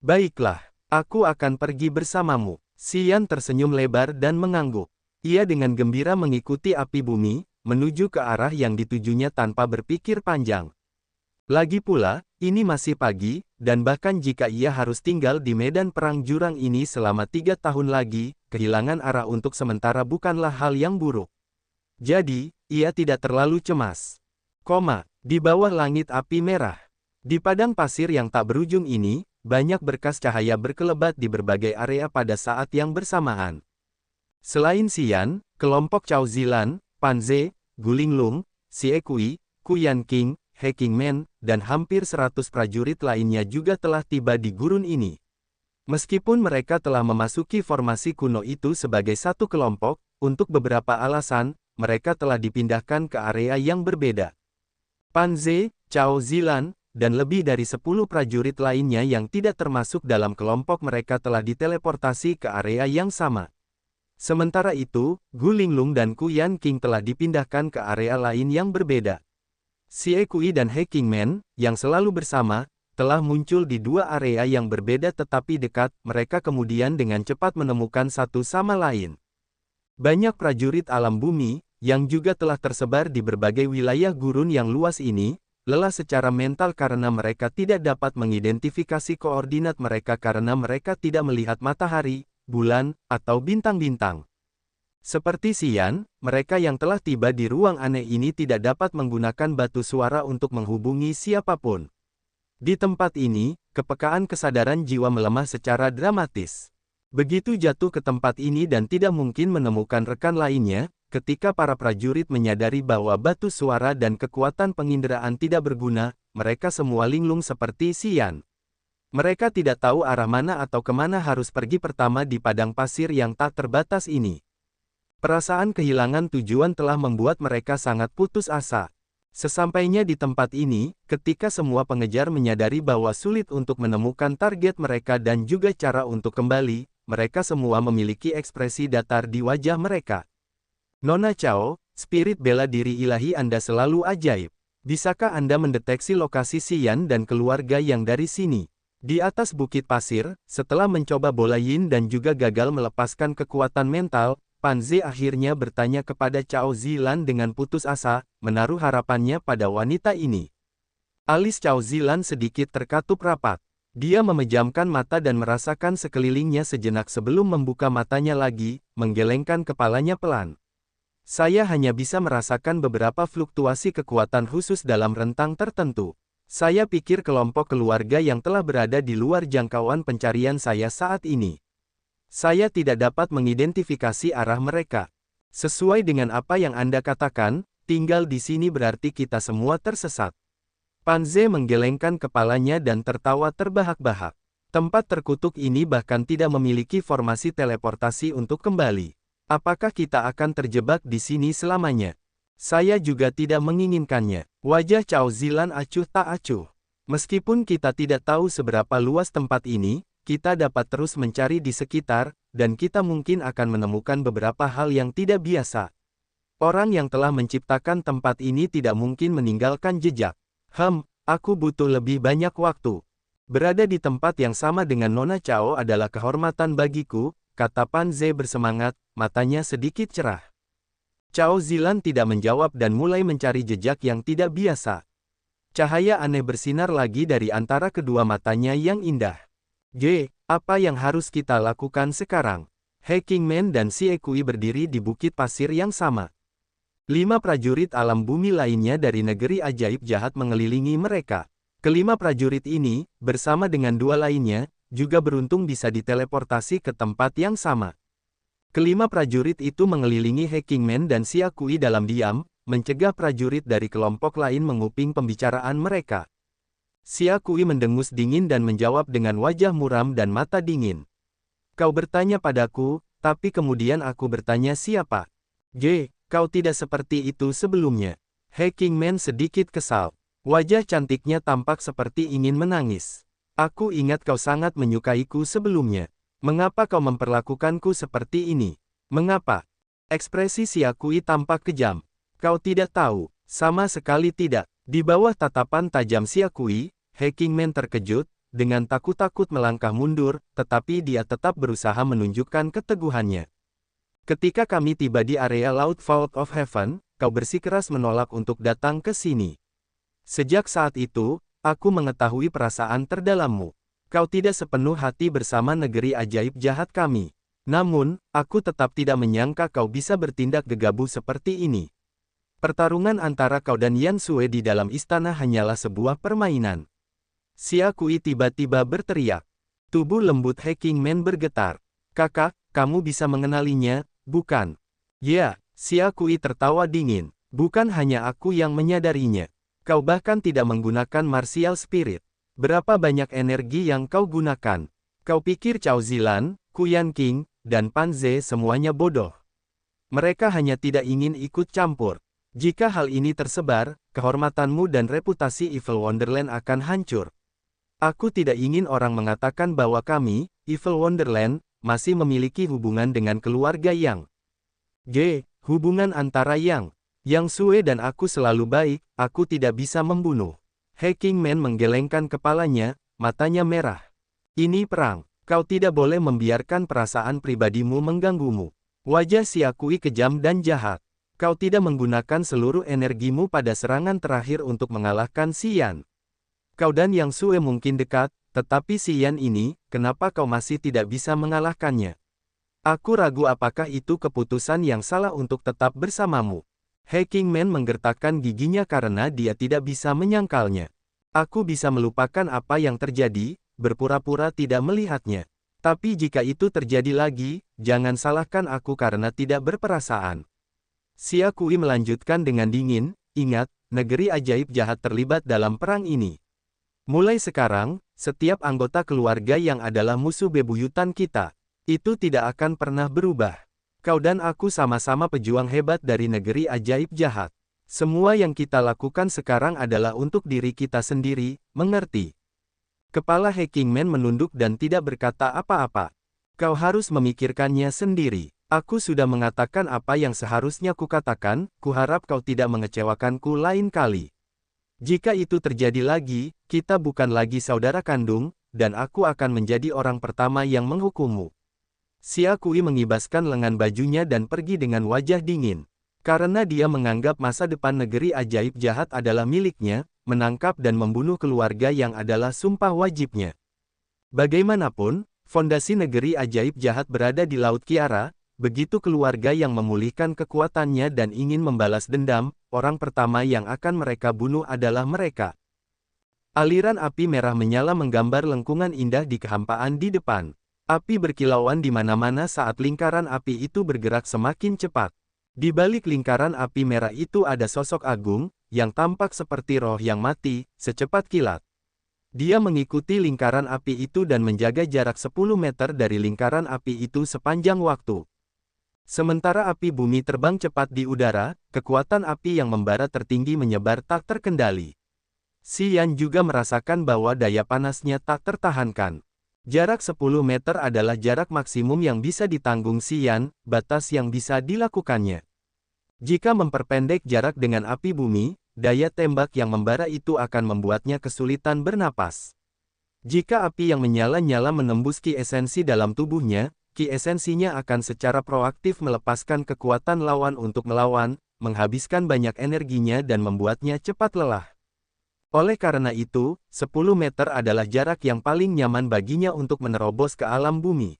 Baiklah, aku akan pergi bersamamu. Xian tersenyum lebar dan mengangguk. Ia dengan gembira mengikuti api bumi, menuju ke arah yang ditujunya tanpa berpikir panjang. Lagi pula, ini masih pagi, dan bahkan jika ia harus tinggal di medan perang jurang ini selama 3 tahun lagi, kehilangan arah untuk sementara bukanlah hal yang buruk. Jadi, ia tidak terlalu cemas. Di bawah langit api merah. Di padang pasir yang tak berujung ini, banyak berkas cahaya berkelebat di berbagai area pada saat yang bersamaan. Selain Xian, kelompok Cao Zilan, Pan Ze, Gulinglong, Xie Kui, Kuyan King, He Qingmen, dan hampir 100 prajurit lainnya juga telah tiba di gurun ini. Meskipun mereka telah memasuki formasi kuno itu sebagai satu kelompok, untuk beberapa alasan, mereka telah dipindahkan ke area yang berbeda. Pan Ze, Cao Zilan, dan lebih dari 10 prajurit lainnya yang tidak termasuk dalam kelompok mereka telah diteleportasi ke area yang sama. Sementara itu, Gulinglong dan Kuyan King telah dipindahkan ke area lain yang berbeda. Xie Kui dan He Qingmen, yang selalu bersama, telah muncul di 2 area yang berbeda tetapi dekat, mereka kemudian dengan cepat menemukan satu sama lain. Banyak prajurit alam bumi, yang juga telah tersebar di berbagai wilayah gurun yang luas ini, lelah secara mental karena mereka tidak dapat mengidentifikasi koordinat mereka karena mereka tidak melihat matahari, bulan, atau bintang-bintang. Seperti Xian, mereka yang telah tiba di ruang aneh ini tidak dapat menggunakan batu suara untuk menghubungi siapapun. Di tempat ini, kepekaan kesadaran jiwa melemah secara dramatis. Begitu jatuh ke tempat ini dan tidak mungkin menemukan rekan lainnya, ketika para prajurit menyadari bahwa batu suara dan kekuatan penginderaan tidak berguna, mereka semua linglung seperti Xian. Mereka tidak tahu arah mana atau kemana harus pergi pertama di padang pasir yang tak terbatas ini. Perasaan kehilangan tujuan telah membuat mereka sangat putus asa. Sesampainya di tempat ini, ketika semua pengejar menyadari bahwa sulit untuk menemukan target mereka dan juga cara untuk kembali, mereka semua memiliki ekspresi datar di wajah mereka. Nona Chao, spirit bela diri ilahi Anda selalu ajaib. Bisakah Anda mendeteksi lokasi Xian dan keluarga yang dari sini? Di atas bukit pasir, setelah mencoba bola yin dan juga gagal melepaskan kekuatan mental, Pan Ze akhirnya bertanya kepada Cao Zilan dengan putus asa, menaruh harapannya pada wanita ini. Alis Cao Zilan sedikit terkatup rapat. Dia memejamkan mata dan merasakan sekelilingnya sejenak sebelum membuka matanya lagi, menggelengkan kepalanya pelan. Saya hanya bisa merasakan beberapa fluktuasi kekuatan khusus dalam rentang tertentu. Saya pikir kelompok keluarga yang telah berada di luar jangkauan pencarian saya saat ini. Saya tidak dapat mengidentifikasi arah mereka. Sesuai dengan apa yang Anda katakan, tinggal di sini berarti kita semua tersesat. Pan Ze menggelengkan kepalanya dan tertawa terbahak-bahak. Tempat terkutuk ini bahkan tidak memiliki formasi teleportasi untuk kembali. Apakah kita akan terjebak di sini selamanya? Saya juga tidak menginginkannya. Wajah Cao Zilan acuh tak acuh. Meskipun kita tidak tahu seberapa luas tempat ini, kita dapat terus mencari di sekitar, dan kita mungkin akan menemukan beberapa hal yang tidak biasa. Orang yang telah menciptakan tempat ini tidak mungkin meninggalkan jejak. Aku butuh lebih banyak waktu. Berada di tempat yang sama dengan Nona Chao adalah kehormatan bagiku, kata Pan Ze bersemangat, matanya sedikit cerah. Cao Zilan tidak menjawab dan mulai mencari jejak yang tidak biasa. Cahaya aneh bersinar lagi dari antara kedua matanya yang indah. Apa yang harus kita lakukan sekarang? He Qingmen dan Xie Kui berdiri di bukit pasir yang sama. 5 prajurit alam bumi lainnya dari negeri ajaib jahat mengelilingi mereka. Kelima prajurit ini, bersama dengan 2 lainnya, juga beruntung bisa diteleportasi ke tempat yang sama. Kelima prajurit itu mengelilingi He Qingmen dan Xie Kui dalam diam, mencegah prajurit dari kelompok lain menguping pembicaraan mereka. Xie Kui mendengus dingin dan menjawab dengan wajah muram dan mata dingin. Kau bertanya padaku, tapi kemudian aku bertanya siapa? Kau tidak seperti itu sebelumnya. He Qingmen sedikit kesal. Wajah cantiknya tampak seperti ingin menangis. Aku ingat kau sangat menyukaiku sebelumnya. Mengapa kau memperlakukanku seperti ini? Mengapa? Ekspresi Xie Kui tampak kejam. Kau tidak tahu, sama sekali tidak. Di bawah tatapan tajam Xie Kui, He Qingmen terkejut, dengan takut-takut melangkah mundur, tetapi dia tetap berusaha menunjukkan keteguhannya. Ketika kami tiba di area Laut Vault of Heaven, kau bersikeras menolak untuk datang ke sini. Sejak saat itu, aku mengetahui perasaan terdalammu. Kau tidak sepenuh hati bersama negeri ajaib jahat kami. Namun, aku tetap tidak menyangka kau bisa bertindak gegabah seperti ini. Pertarungan antara kau dan Yan Sue di dalam istana hanyalah sebuah permainan. Xie Kui tiba-tiba berteriak. Tubuh lembut He Qingmen bergetar. Kakak, kamu bisa mengenalinya, bukan? Ya, Xie Kui tertawa dingin. Bukan hanya aku yang menyadarinya. Kau bahkan tidak menggunakan martial spirit. Berapa banyak energi yang kau gunakan? Kau pikir Cao Zilan, Kuyan King, dan Pan Ze semuanya bodoh. Mereka hanya tidak ingin ikut campur. Jika hal ini tersebar, kehormatanmu dan reputasi Evil Wonderland akan hancur. Aku tidak ingin orang mengatakan bahwa kami, Evil Wonderland, masih memiliki hubungan dengan keluarga Yang. Hubungan antara Yang Sue dan aku selalu baik, aku tidak bisa membunuh. He Qingmen menggelengkan kepalanya, matanya merah. Ini perang, kau tidak boleh membiarkan perasaan pribadimu mengganggumu. Wajah Xie Kui kejam dan jahat. Kau tidak menggunakan seluruh energimu pada serangan terakhir untuk mengalahkan Xian. Kau dan Yang Sue mungkin dekat, tetapi Xian ini, kenapa kau masih tidak bisa mengalahkannya? Aku ragu apakah itu keputusan yang salah untuk tetap bersamamu. He Qingmen menggertakkan giginya karena dia tidak bisa menyangkalnya. Aku bisa melupakan apa yang terjadi, berpura-pura tidak melihatnya. Tapi jika itu terjadi lagi, jangan salahkan aku karena tidak berperasaan. Xia Kui melanjutkan dengan dingin, ingat, negeri ajaib jahat terlibat dalam perang ini. Mulai sekarang, setiap anggota keluarga yang adalah musuh bebuyutan kita, itu tidak akan pernah berubah. Kau dan aku sama-sama pejuang hebat dari negeri ajaib jahat. Semua yang kita lakukan sekarang adalah untuk diri kita sendiri, mengerti? Kepala He Qingmen menunduk dan tidak berkata apa-apa. Kau harus memikirkannya sendiri. Aku sudah mengatakan apa yang seharusnya kukatakan, kuharap kau tidak mengecewakanku lain kali. Jika itu terjadi lagi, kita bukan lagi saudara kandung, dan aku akan menjadi orang pertama yang menghukummu. Xia Kui mengibaskan lengan bajunya dan pergi dengan wajah dingin. Karena dia menganggap masa depan negeri ajaib jahat adalah miliknya, menangkap dan membunuh keluarga yang adalah sumpah wajibnya. Bagaimanapun, fondasi negeri ajaib jahat berada di Laut Kiara. Begitu keluarga yang memulihkan kekuatannya dan ingin membalas dendam, orang pertama yang akan mereka bunuh adalah mereka. Aliran api merah menyala menggambar lengkungan indah di kehampaan di depan. Api berkilauan di mana-mana saat lingkaran api itu bergerak semakin cepat. Di balik lingkaran api merah itu ada sosok agung, yang tampak seperti roh yang mati, secepat kilat. Dia mengikuti lingkaran api itu dan menjaga jarak 10 meter dari lingkaran api itu sepanjang waktu. Sementara api bumi terbang cepat di udara, kekuatan api yang membara tertinggi menyebar tak terkendali. Xian juga merasakan bahwa daya panasnya tak tertahankan. Jarak 10 meter adalah jarak maksimum yang bisa ditanggung Xian, batas yang bisa dilakukannya. Jika memperpendek jarak dengan api bumi, daya tembak yang membara itu akan membuatnya kesulitan bernapas. Jika api yang menyala-nyala menembus ki esensi dalam tubuhnya, ki esensinya akan secara proaktif melepaskan kekuatan lawan untuk melawan, menghabiskan banyak energinya dan membuatnya cepat lelah. Oleh karena itu, 10 meter adalah jarak yang paling nyaman baginya untuk menerobos ke alam bumi.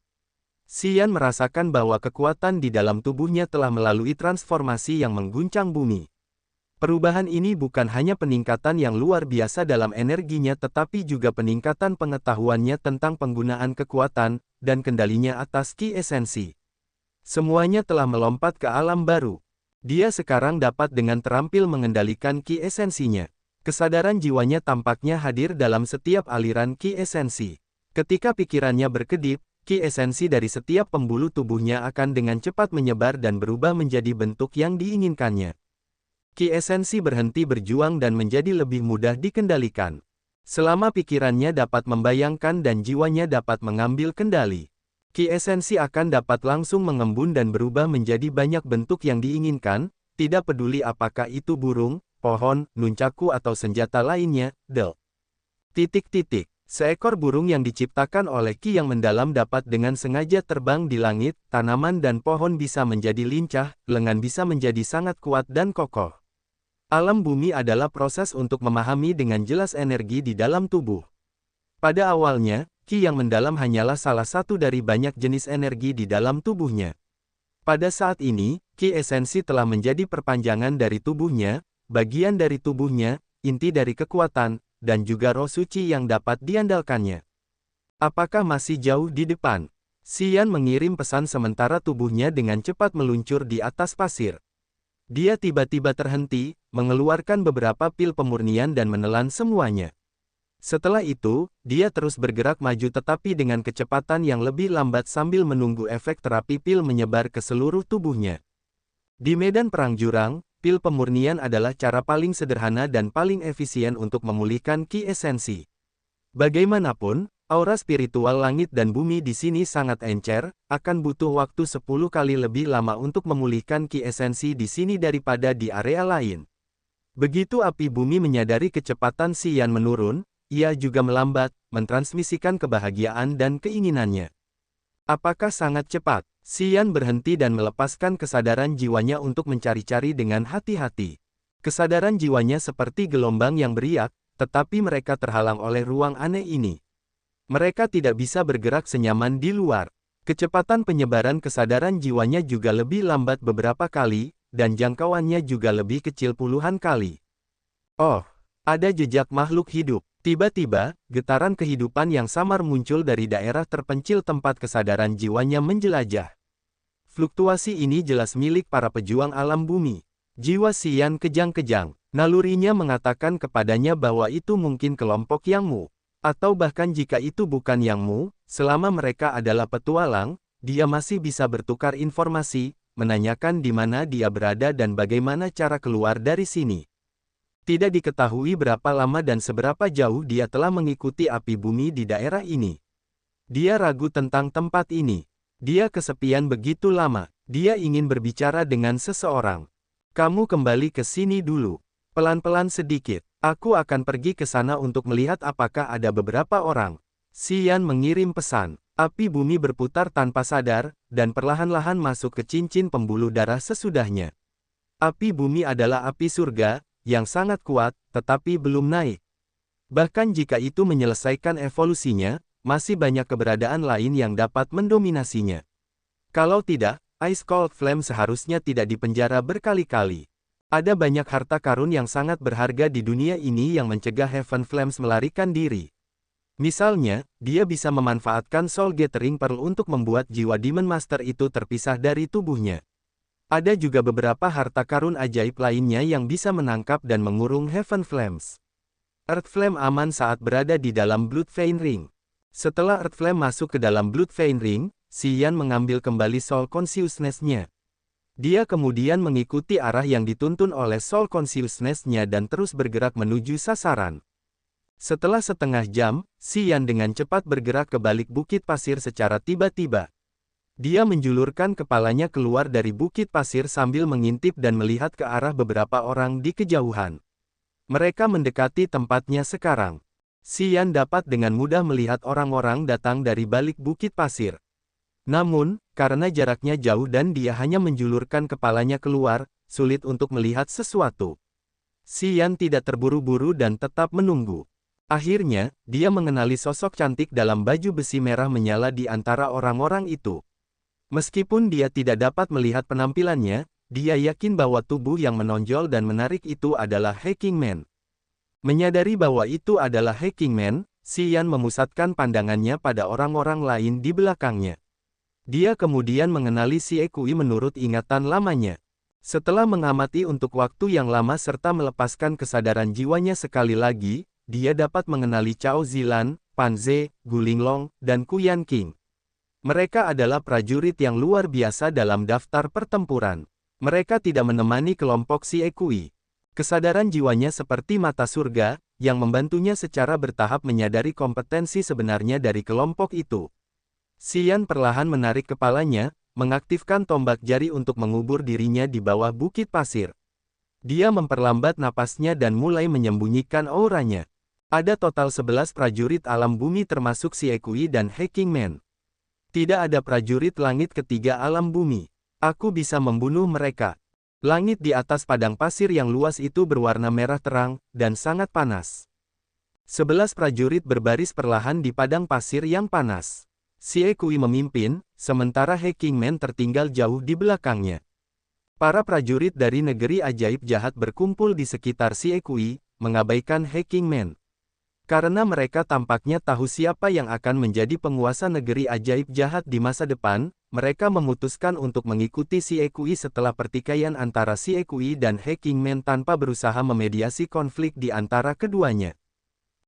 Xian merasakan bahwa kekuatan di dalam tubuhnya telah melalui transformasi yang mengguncang bumi. Perubahan ini bukan hanya peningkatan yang luar biasa dalam energinya tetapi juga peningkatan pengetahuannya tentang penggunaan kekuatan, dan kendalinya atas ki esensi. Semuanya telah melompat ke alam baru. Dia sekarang dapat dengan terampil mengendalikan ki esensinya. Kesadaran jiwanya tampaknya hadir dalam setiap aliran ki esensi. Ketika pikirannya berkedip, ki esensi dari setiap pembuluh tubuhnya akan dengan cepat menyebar dan berubah menjadi bentuk yang diinginkannya. Ki esensi berhenti berjuang dan menjadi lebih mudah dikendalikan. Selama pikirannya dapat membayangkan dan jiwanya dapat mengambil kendali, ki esensi akan dapat langsung mengembun dan berubah menjadi banyak bentuk yang diinginkan, tidak peduli apakah itu burung, pohon, nuncaku atau senjata lainnya. Seekor burung yang diciptakan oleh ki yang mendalam dapat dengan sengaja terbang di langit, tanaman dan pohon bisa menjadi lincah, lengan bisa menjadi sangat kuat dan kokoh. Alam bumi adalah proses untuk memahami dengan jelas energi di dalam tubuh. Pada awalnya, ki yang mendalam hanyalah salah satu dari banyak jenis energi di dalam tubuhnya. Pada saat ini, ki esensi telah menjadi perpanjangan dari tubuhnya, bagian dari tubuhnya, inti dari kekuatan, dan juga roh suci yang dapat diandalkannya. Apakah masih jauh di depan? Xian mengirim pesan sementara tubuhnya dengan cepat meluncur di atas pasir. Dia tiba-tiba terhenti, mengeluarkan beberapa pil pemurnian dan menelan semuanya. Setelah itu, dia terus bergerak maju tetapi dengan kecepatan yang lebih lambat sambil menunggu efek terapi pil menyebar ke seluruh tubuhnya. Di medan perang jurang, pil pemurnian adalah cara paling sederhana dan paling efisien untuk memulihkan ki esensi. Bagaimanapun, aura spiritual langit dan bumi di sini sangat encer, akan butuh waktu 10 kali lebih lama untuk memulihkan ki esensi di sini daripada di area lain. Begitu api bumi menyadari kecepatan Xian menurun, ia juga melambat, mentransmisikan kebahagiaan dan keinginannya. Apakah sangat cepat? Xian berhenti dan melepaskan kesadaran jiwanya untuk mencari-cari dengan hati-hati. Kesadaran jiwanya seperti gelombang yang beriak, tetapi mereka terhalang oleh ruang aneh ini. Mereka tidak bisa bergerak senyaman di luar. Kecepatan penyebaran kesadaran jiwanya juga lebih lambat beberapa kali, dan jangkauannya juga lebih kecil puluhan kali. Oh, ada jejak makhluk hidup. Tiba-tiba, getaran kehidupan yang samar muncul dari daerah terpencil tempat kesadaran jiwanya menjelajah. Fluktuasi ini jelas milik para pejuang alam bumi. Jiwa Xian kejang-kejang. Nalurinya mengatakan kepadanya bahwa itu mungkin kelompok Yang Mu. Atau bahkan jika itu bukan Yang Mu, selama mereka adalah petualang, dia masih bisa bertukar informasi, menanyakan di mana dia berada dan bagaimana cara keluar dari sini. Tidak diketahui berapa lama dan seberapa jauh dia telah mengikuti api bumi di daerah ini. Dia ragu tentang tempat ini. Dia kesepian begitu lama. Dia ingin berbicara dengan seseorang. Kamu kembali ke sini dulu. Pelan-pelan sedikit. Aku akan pergi ke sana untuk melihat apakah ada beberapa orang. Xian mengirim pesan. Api bumi berputar tanpa sadar, dan perlahan-lahan masuk ke cincin pembuluh darah sesudahnya. Api bumi adalah api surga, yang sangat kuat, tetapi belum naik. Bahkan jika itu menyelesaikan evolusinya, masih banyak keberadaan lain yang dapat mendominasinya. Kalau tidak, Ice Cold Flame seharusnya tidak dipenjara berkali-kali. Ada banyak harta karun yang sangat berharga di dunia ini yang mencegah Heaven Flames melarikan diri. Misalnya, dia bisa memanfaatkan Soul Gathering Pearl untuk membuat jiwa Demon Master itu terpisah dari tubuhnya. Ada juga beberapa harta karun ajaib lainnya yang bisa menangkap dan mengurung Heaven Flames. Earth Flame aman saat berada di dalam Blood Vein Ring. Setelah Earth Flame masuk ke dalam Blood Vein Ring, Xian mengambil kembali Soul Consciousness-nya. Dia kemudian mengikuti arah yang dituntun oleh Soul Consciousness-nya dan terus bergerak menuju sasaran. Setelah setengah jam, Xian dengan cepat bergerak ke balik bukit pasir secara tiba-tiba. Dia menjulurkan kepalanya keluar dari bukit pasir sambil mengintip dan melihat ke arah beberapa orang di kejauhan. Mereka mendekati tempatnya sekarang. Xian dapat dengan mudah melihat orang-orang datang dari balik bukit pasir. Namun, karena jaraknya jauh dan dia hanya menjulurkan kepalanya keluar, sulit untuk melihat sesuatu. Xian tidak terburu-buru dan tetap menunggu. Akhirnya, dia mengenali sosok cantik dalam baju besi merah menyala di antara orang-orang itu. Meskipun dia tidak dapat melihat penampilannya, dia yakin bahwa tubuh yang menonjol dan menarik itu adalah Hacking Man. Menyadari bahwa itu adalah Hacking Man, Xian memusatkan pandangannya pada orang-orang lain di belakangnya. Dia kemudian mengenali si Ekui menurut ingatan lamanya. Setelah mengamati untuk waktu yang lama serta melepaskan kesadaran jiwanya sekali lagi, dia dapat mengenali Cao Zilan, Pan Ze, Gulinglong, dan Kuyan King. Mereka adalah prajurit yang luar biasa dalam daftar pertempuran. Mereka tidak menemani kelompok si Ekui. Kesadaran jiwanya seperti mata surga, yang membantunya secara bertahap menyadari kompetensi sebenarnya dari kelompok itu. Xian perlahan menarik kepalanya, mengaktifkan tombak jari untuk mengubur dirinya di bawah bukit pasir. Dia memperlambat napasnya dan mulai menyembunyikan auranya. Ada total 11 prajurit alam bumi termasuk si Ekui dan Hacking Man. Tidak ada prajurit langit ketiga alam bumi. Aku bisa membunuh mereka. Langit di atas padang pasir yang luas itu berwarna merah terang, dan sangat panas. 11 prajurit berbaris perlahan di padang pasir yang panas. Si Ekui memimpin, sementara Hacking Man tertinggal jauh di belakangnya. Para prajurit dari negeri ajaib jahat berkumpul di sekitar si Ekui, mengabaikan Hacking Man. Karena mereka tampaknya tahu siapa yang akan menjadi penguasa negeri ajaib jahat di masa depan, mereka memutuskan untuk mengikuti si Ekui setelah pertikaian antara si Ekui dan Hacking Man tanpa berusaha memediasi konflik di antara keduanya.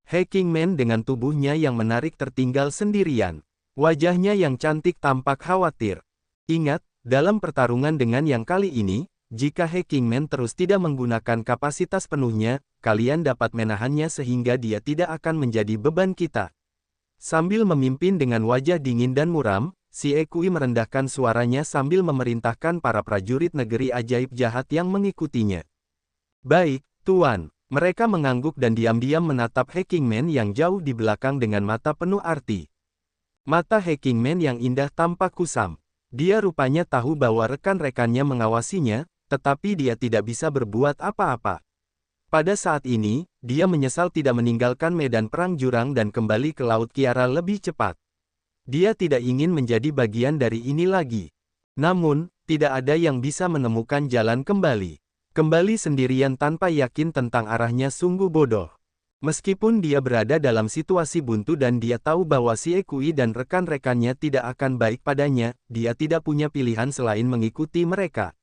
Hacking Man dengan tubuhnya yang menarik tertinggal sendirian. Wajahnya yang cantik tampak khawatir. Ingat, dalam pertarungan dengan yang kali ini, jika Hacking Man terus tidak menggunakan kapasitas penuhnya, kalian dapat menahannya sehingga dia tidak akan menjadi beban kita. Sambil memimpin dengan wajah dingin dan muram, si Ekui merendahkan suaranya sambil memerintahkan para prajurit negeri ajaib jahat yang mengikutinya. Baik, Tuan. Mereka mengangguk dan diam-diam menatap Hacking Man yang jauh di belakang dengan mata penuh arti. Mata Hacking Man yang indah tampak kusam. Dia rupanya tahu bahwa rekan-rekannya mengawasinya, tetapi dia tidak bisa berbuat apa-apa. Pada saat ini, dia menyesal tidak meninggalkan medan perang jurang dan kembali ke Laut Kiara lebih cepat. Dia tidak ingin menjadi bagian dari ini lagi. Namun, tidak ada yang bisa menemukan jalan kembali. Kembali sendirian tanpa yakin tentang arahnya sungguh bodoh. Meskipun dia berada dalam situasi buntu dan dia tahu bahwa si Ekui dan rekan-rekannya tidak akan baik padanya, dia tidak punya pilihan selain mengikuti mereka.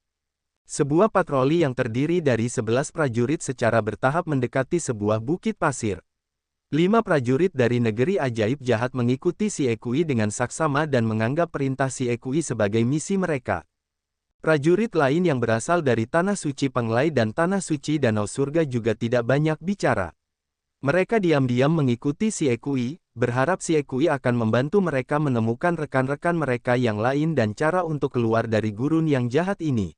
Sebuah patroli yang terdiri dari 11 prajurit secara bertahap mendekati sebuah bukit pasir. 5 prajurit dari negeri ajaib jahat mengikuti si Ekui dengan saksama dan menganggap perintah si Ekui sebagai misi mereka. Prajurit lain yang berasal dari Tanah Suci Penglai dan Tanah Suci Danau Surga juga tidak banyak bicara. Mereka diam-diam mengikuti si Ekui, berharap si Ekui akan membantu mereka menemukan rekan-rekan mereka yang lain dan cara untuk keluar dari gurun yang jahat ini.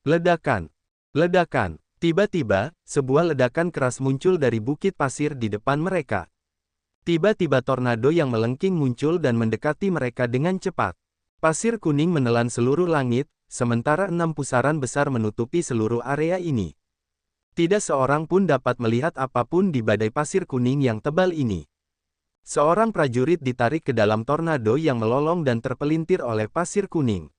Ledakan! Ledakan! Tiba-tiba, sebuah ledakan keras muncul dari bukit pasir di depan mereka. Tiba-tiba tornado yang melengking muncul dan mendekati mereka dengan cepat. Pasir kuning menelan seluruh langit, sementara 6 pusaran besar menutupi seluruh area ini. Tidak seorang pun dapat melihat apapun di badai pasir kuning yang tebal ini. Seorang prajurit ditarik ke dalam tornado yang melolong dan terpelintir oleh pasir kuning.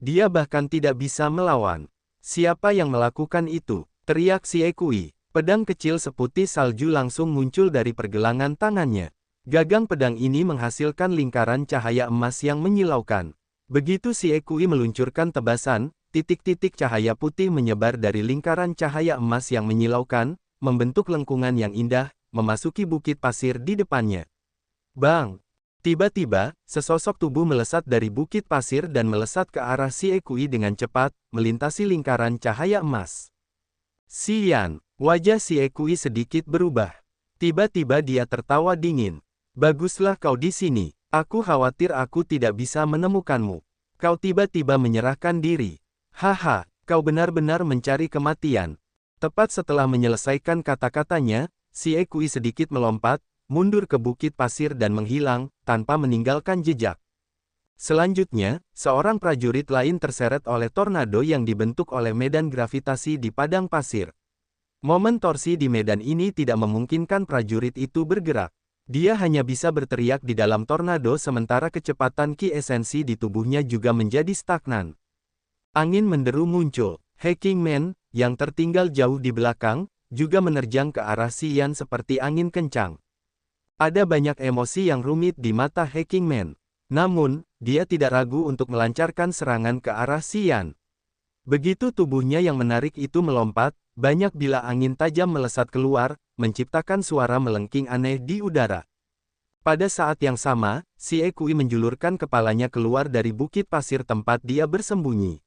Dia bahkan tidak bisa melawan. Siapa yang melakukan itu? Teriak si Ekui. Pedang kecil seputih salju langsung muncul dari pergelangan tangannya. Gagang pedang ini menghasilkan lingkaran cahaya emas yang menyilaukan. Begitu si Ekui meluncurkan tebasan, titik-titik cahaya putih menyebar dari lingkaran cahaya emas yang menyilaukan, membentuk lengkungan yang indah, memasuki bukit pasir di depannya. Bang! Tiba-tiba, sesosok tubuh melesat dari bukit pasir dan melesat ke arah si Ekui dengan cepat, melintasi lingkaran cahaya emas. Xian! Wajah si Ekui sedikit berubah. Tiba-tiba dia tertawa dingin. Baguslah kau di sini. Aku khawatir aku tidak bisa menemukanmu. Kau tiba-tiba menyerahkan diri. Haha, kau benar-benar mencari kematian. Tepat setelah menyelesaikan kata-katanya, si Ekui sedikit melompat, mundur ke bukit pasir dan menghilang, tanpa meninggalkan jejak. Selanjutnya, seorang prajurit lain terseret oleh tornado yang dibentuk oleh medan gravitasi di padang pasir. Momen torsi di medan ini tidak memungkinkan prajurit itu bergerak. Dia hanya bisa berteriak di dalam tornado sementara kecepatan ki esensi di tubuhnya juga menjadi stagnan. Angin menderu muncul. Hacking Man, yang tertinggal jauh di belakang, juga menerjang ke arah Xian seperti angin kencang. Ada banyak emosi yang rumit di mata Hacking Man. Namun, dia tidak ragu untuk melancarkan serangan ke arah Xian. Begitu tubuhnya yang menarik itu melompat, banyak bila angin tajam melesat keluar, menciptakan suara melengking aneh di udara. Pada saat yang sama, si Ekui menjulurkan kepalanya keluar dari bukit pasir tempat dia bersembunyi.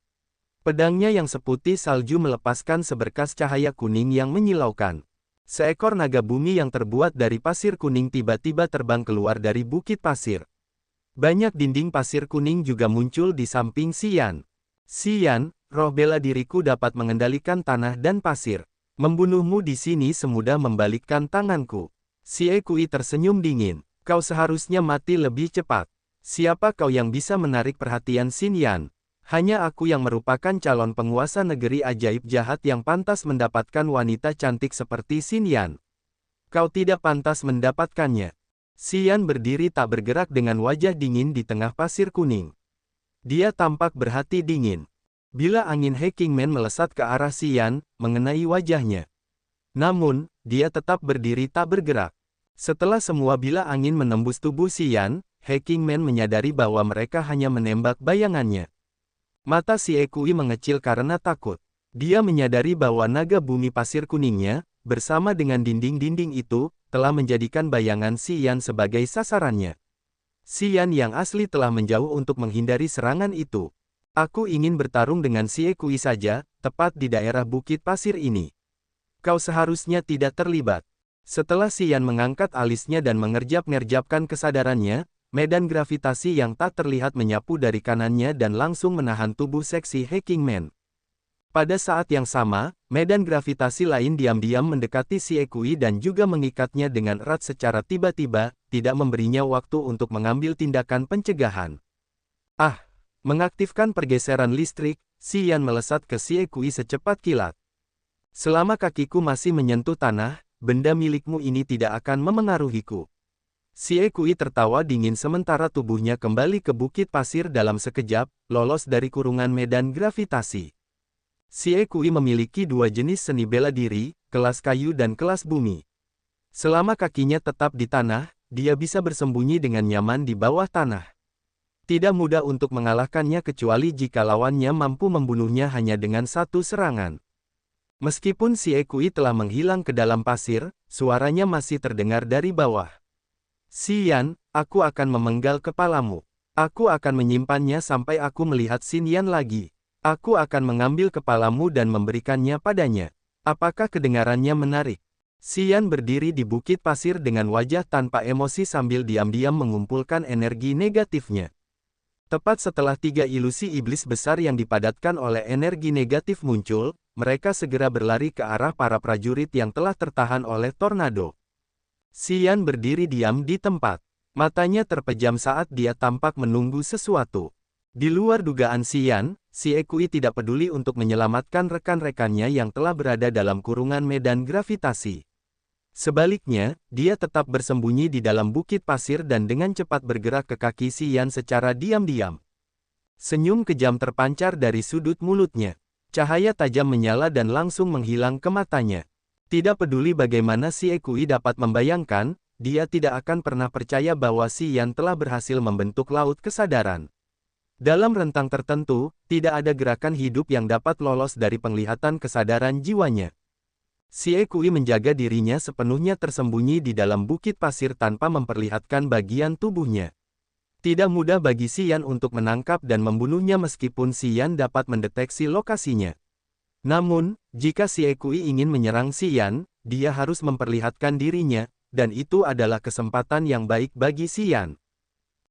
Pedangnya yang seputih salju melepaskan seberkas cahaya kuning yang menyilaukan. Seekor naga bumi yang terbuat dari pasir kuning tiba-tiba terbang keluar dari bukit pasir. Banyak dinding pasir kuning juga muncul di samping Xian. Xian, roh bela diriku dapat mengendalikan tanah dan pasir. Membunuhmu di sini semudah membalikkan tanganku. Si Ekui tersenyum dingin. Kau seharusnya mati lebih cepat. Siapa kau yang bisa menarik perhatian Xinyan? Hanya aku yang merupakan calon penguasa negeri ajaib jahat yang pantas mendapatkan wanita cantik seperti Xinyan. Kau tidak pantas mendapatkannya. Xian berdiri tak bergerak dengan wajah dingin di tengah pasir kuning. Dia tampak berhati dingin. Bila angin Hacking Man melesat ke arah Xian, mengenai wajahnya. Namun, dia tetap berdiri tak bergerak. Setelah semua bila angin menembus tubuh Xian, Hacking Man menyadari bahwa mereka hanya menembak bayangannya. Mata si Ekui mengecil karena takut. Dia menyadari bahwa naga bumi pasir kuningnya, bersama dengan dinding-dinding itu, telah menjadikan bayangan Xian sebagai sasarannya. Xian yang asli telah menjauh untuk menghindari serangan itu. Aku ingin bertarung dengan si Ekui saja, tepat di daerah bukit pasir ini. Kau seharusnya tidak terlibat. Setelah Xian mengangkat alisnya dan mengerjap-ngerjapkan kesadarannya, medan gravitasi yang tak terlihat menyapu dari kanannya dan langsung menahan tubuh seksi Hacking Man. Pada saat yang sama, medan gravitasi lain diam-diam mendekati si Ekui dan juga mengikatnya dengan erat secara tiba-tiba, tidak memberinya waktu untuk mengambil tindakan pencegahan. Ah! Mengaktifkan pergeseran listrik, Xian melesat ke Xie Kui secepat kilat. Selama kakiku masih menyentuh tanah, benda milikmu ini tidak akan memengaruhiku. Xie Kui tertawa dingin sementara tubuhnya kembali ke bukit pasir dalam sekejap, lolos dari kurungan medan gravitasi. Xie Kui memiliki dua jenis seni bela diri, kelas kayu dan kelas bumi. Selama kakinya tetap di tanah, dia bisa bersembunyi dengan nyaman di bawah tanah. Tidak mudah untuk mengalahkannya kecuali jika lawannya mampu membunuhnya hanya dengan satu serangan. Meskipun Xie Kui telah menghilang ke dalam pasir, suaranya masih terdengar dari bawah. Xian, aku akan memenggal kepalamu. Aku akan menyimpannya sampai aku melihat Xinyan lagi. Aku akan mengambil kepalamu dan memberikannya padanya. Apakah kedengarannya menarik? Xian berdiri di bukit pasir dengan wajah tanpa emosi sambil diam-diam mengumpulkan energi negatifnya. Tepat setelah tiga ilusi iblis besar yang dipadatkan oleh energi negatif muncul, mereka segera berlari ke arah para prajurit yang telah tertahan oleh tornado. Xian berdiri diam di tempat. Matanya terpejam saat dia tampak menunggu sesuatu. Di luar dugaan Xian, Xie Kui tidak peduli untuk menyelamatkan rekan-rekannya yang telah berada dalam kurungan medan gravitasi. Sebaliknya, dia tetap bersembunyi di dalam bukit pasir dan dengan cepat bergerak ke kaki Xian secara diam-diam. Senyum kejam terpancar dari sudut mulutnya. Cahaya tajam menyala dan langsung menghilang ke matanya. Tidak peduli bagaimana Xie Kui dapat membayangkan, dia tidak akan pernah percaya bahwa Xian telah berhasil membentuk laut kesadaran. Dalam rentang tertentu, tidak ada gerakan hidup yang dapat lolos dari penglihatan kesadaran jiwanya. Xie Kui menjaga dirinya sepenuhnya tersembunyi di dalam bukit pasir tanpa memperlihatkan bagian tubuhnya. Tidak mudah bagi Xian untuk menangkap dan membunuhnya meskipun Xian dapat mendeteksi lokasinya. Namun, jika Xie Kui ingin menyerang Xian, dia harus memperlihatkan dirinya, dan itu adalah kesempatan yang baik bagi Xian.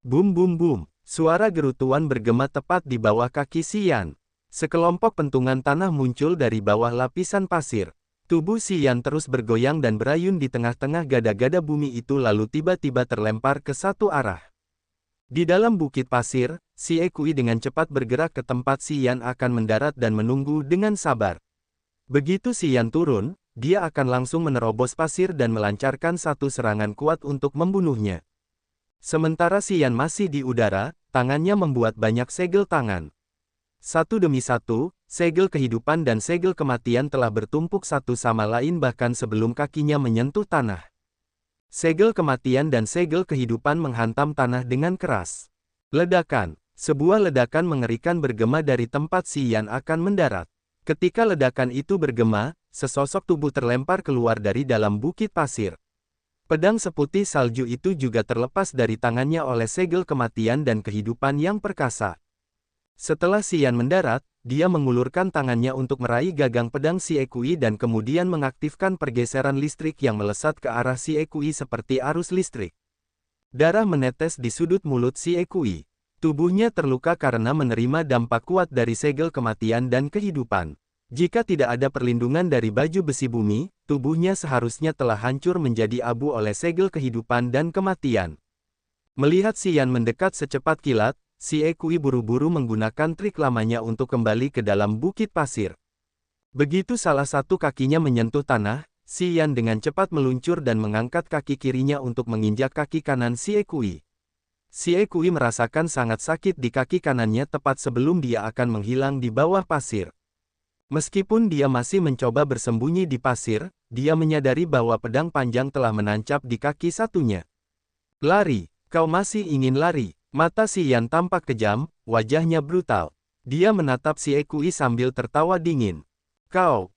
Bum bum bum. Suara gerutuan bergema tepat di bawah kaki Xian. Sekelompok pentungan tanah muncul dari bawah lapisan pasir. Tubuh Xian terus bergoyang dan berayun di tengah-tengah gada-gada bumi itu lalu tiba-tiba terlempar ke satu arah. Di dalam bukit pasir, Xie Kui dengan cepat bergerak ke tempat Xian akan mendarat dan menunggu dengan sabar. Begitu Xian turun, dia akan langsung menerobos pasir dan melancarkan satu serangan kuat untuk membunuhnya. Sementara Xian masih di udara, tangannya membuat banyak segel tangan. Satu demi satu, segel kehidupan dan segel kematian telah bertumpuk satu sama lain bahkan sebelum kakinya menyentuh tanah. Segel kematian dan segel kehidupan menghantam tanah dengan keras. Ledakan. Sebuah ledakan mengerikan bergema dari tempat Xian akan mendarat. Ketika ledakan itu bergema, sesosok tubuh terlempar keluar dari dalam bukit pasir. Pedang seputih salju itu juga terlepas dari tangannya oleh segel kematian dan kehidupan yang perkasa. Setelah Xian mendarat, dia mengulurkan tangannya untuk meraih gagang pedang Xie Kui dan kemudian mengaktifkan pergeseran listrik yang melesat ke arah Xie Kui seperti arus listrik. Darah menetes di sudut mulut Xie Kui. Tubuhnya terluka karena menerima dampak kuat dari segel kematian dan kehidupan. Jika tidak ada perlindungan dari baju besi bumi, tubuhnya seharusnya telah hancur menjadi abu oleh segel kehidupan dan kematian. Melihat Xian mendekat secepat kilat, Xie Kui buru-buru menggunakan trik lamanya untuk kembali ke dalam bukit pasir. Begitu salah satu kakinya menyentuh tanah, Xian dengan cepat meluncur dan mengangkat kaki kirinya untuk menginjak kaki kanan Xie Kui. Xie Kui merasakan sangat sakit di kaki kanannya tepat sebelum dia akan menghilang di bawah pasir. Meskipun dia masih mencoba bersembunyi di pasir, dia menyadari bahwa pedang panjang telah menancap di kaki satunya. Lari, kau masih ingin lari? Mata Xian tampak kejam, wajahnya brutal. Dia menatap Xie Kui sambil tertawa dingin. Kau,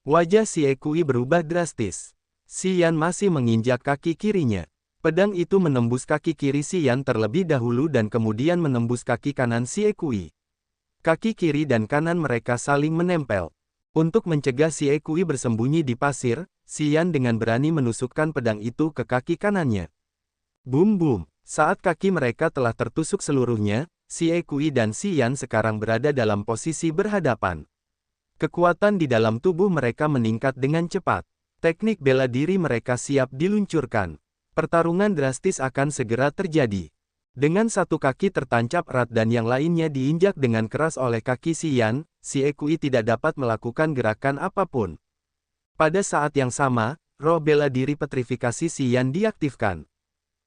wajah Xie Kui berubah drastis. Xian masih menginjak kaki kirinya. Pedang itu menembus kaki kiri Xian terlebih dahulu dan kemudian menembus kaki kanan Xie Kui. Kaki kiri dan kanan mereka saling menempel. Untuk mencegah Xie Kui bersembunyi di pasir, Xian dengan berani menusukkan pedang itu ke kaki kanannya. Bum bum. Saat kaki mereka telah tertusuk seluruhnya, Xie Kui dan Xian sekarang berada dalam posisi berhadapan. Kekuatan di dalam tubuh mereka meningkat dengan cepat. Teknik bela diri mereka siap diluncurkan. Pertarungan drastis akan segera terjadi. Dengan satu kaki tertancap erat dan yang lainnya diinjak dengan keras oleh kaki Xian, si Ekui tidak dapat melakukan gerakan apapun. Pada saat yang sama, roh bela diri petrifikasi Xian diaktifkan.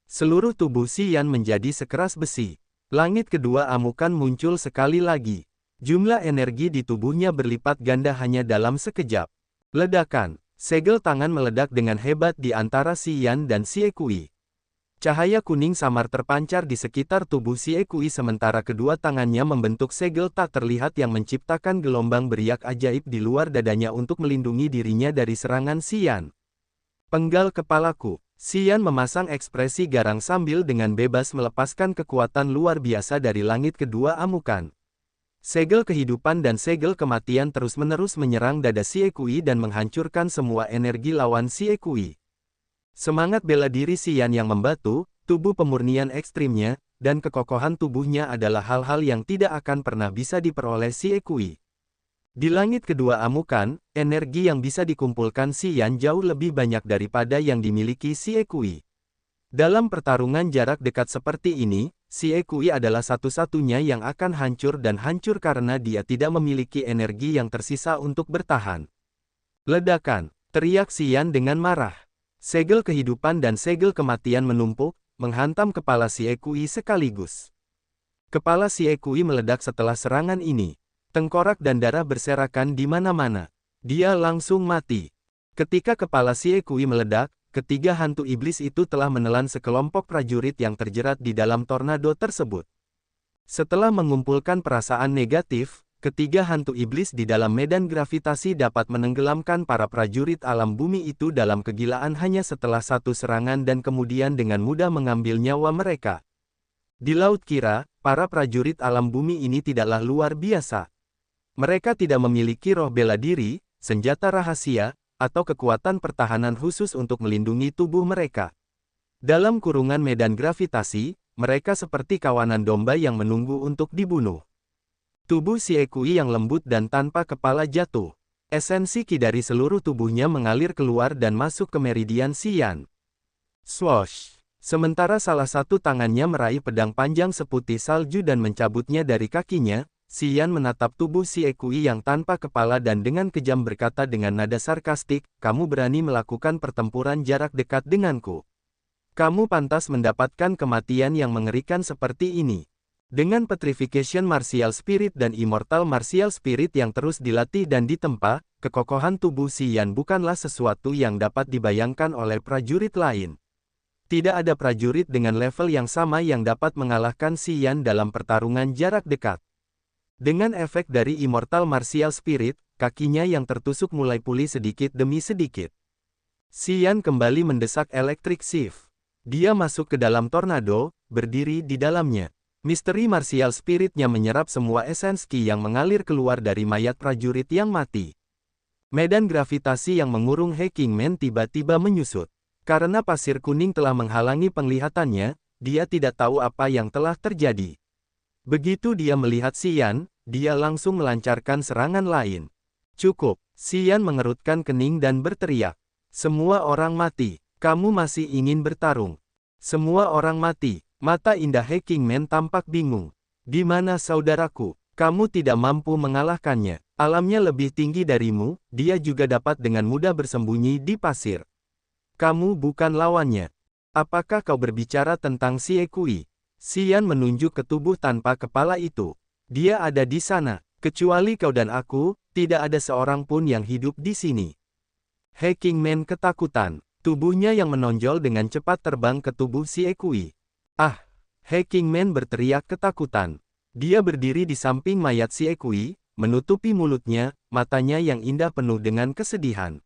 Seluruh tubuh Xian menjadi sekeras besi. Langit kedua amukan muncul sekali lagi. Jumlah energi di tubuhnya berlipat ganda hanya dalam sekejap. Ledakan, segel tangan meledak dengan hebat di antara Xian dan si Ekui. Cahaya kuning samar terpancar di sekitar tubuh si Ekui sementara kedua tangannya membentuk segel tak terlihat yang menciptakan gelombang beriak ajaib di luar dadanya untuk melindungi dirinya dari serangan Xian. Penggal kepalaku. Xian memasang ekspresi garang sambil dengan bebas melepaskan kekuatan luar biasa dari langit kedua amukan. Segel kehidupan dan segel kematian terus-menerus menyerang dada si Ekui dan menghancurkan semua energi lawan si Ekui. Semangat bela diri Xian yang membatu, tubuh pemurnian ekstrimnya, dan kekokohan tubuhnya adalah hal-hal yang tidak akan pernah bisa diperoleh si Ekui. Di langit kedua amukan, energi yang bisa dikumpulkan Xian jauh lebih banyak daripada yang dimiliki si Ekui. Dalam pertarungan jarak dekat seperti ini, si Ekui adalah satu-satunya yang akan hancur dan hancur karena dia tidak memiliki energi yang tersisa untuk bertahan. Ledakan, teriak Xian dengan marah. Segel kehidupan dan segel kematian menumpuk, menghantam kepala si Ekui sekaligus. Kepala si Ekui meledak setelah serangan ini. Tengkorak dan darah berserakan di mana-mana. Dia langsung mati. Ketika kepala si Ekui meledak, ketiga hantu iblis itu telah menelan sekelompok prajurit yang terjerat di dalam tornado tersebut. Setelah mengumpulkan perasaan negatif, ketiga hantu iblis di dalam medan gravitasi dapat menenggelamkan para prajurit alam bumi itu dalam kegilaan hanya setelah satu serangan dan kemudian dengan mudah mengambil nyawa mereka. Di Laut Kira, para prajurit alam bumi ini tidaklah luar biasa. Mereka tidak memiliki roh bela diri, senjata rahasia, atau kekuatan pertahanan khusus untuk melindungi tubuh mereka. Dalam kurungan medan gravitasi, mereka seperti kawanan domba yang menunggu untuk dibunuh. Tubuh si Ekui yang lembut dan tanpa kepala jatuh. Esensi ki dari seluruh tubuhnya mengalir keluar dan masuk ke meridian Xian. Swoosh! Sementara salah satu tangannya meraih pedang panjang seputih salju dan mencabutnya dari kakinya, Xian menatap tubuh si Ekui yang tanpa kepala dan dengan kejam berkata dengan nada sarkastik, "Kamu berani melakukan pertempuran jarak dekat denganku. Kamu pantas mendapatkan kematian yang mengerikan seperti ini." Dengan Petrification Martial Spirit dan Immortal Martial Spirit yang terus dilatih dan ditempa, kekokohan tubuh Xian bukanlah sesuatu yang dapat dibayangkan oleh prajurit lain. Tidak ada prajurit dengan level yang sama yang dapat mengalahkan Xian dalam pertarungan jarak dekat. Dengan efek dari Immortal Martial Spirit, kakinya yang tertusuk mulai pulih sedikit demi sedikit. Xian kembali mendesak Electric Shift. Dia masuk ke dalam tornado, berdiri di dalamnya. Misteri Martial Spirit-nya menyerap semua esensi ki yang mengalir keluar dari mayat prajurit yang mati. Medan gravitasi yang mengurung Hacking Man tiba-tiba menyusut. Karena pasir kuning telah menghalangi penglihatannya, dia tidak tahu apa yang telah terjadi. Begitu dia melihat Xian, dia langsung melancarkan serangan lain. Cukup, Xian mengerutkan kening dan berteriak. Semua orang mati, kamu masih ingin bertarung. Semua orang mati. Mata indah Hacking Man tampak bingung. Di mana saudaraku? Kamu tidak mampu mengalahkannya. Alamnya lebih tinggi darimu, dia juga dapat dengan mudah bersembunyi di pasir. Kamu bukan lawannya. Apakah kau berbicara tentang si Ekui? Xian menunjuk ke tubuh tanpa kepala itu. Dia ada di sana. Kecuali kau dan aku, tidak ada seorang pun yang hidup di sini. Hacking Man ketakutan. Tubuhnya yang menonjol dengan cepat terbang ke tubuh si Ekui. Ah! Hacking Man berteriak ketakutan. Dia berdiri di samping mayat si Ekui, menutupi mulutnya, matanya yang indah penuh dengan kesedihan.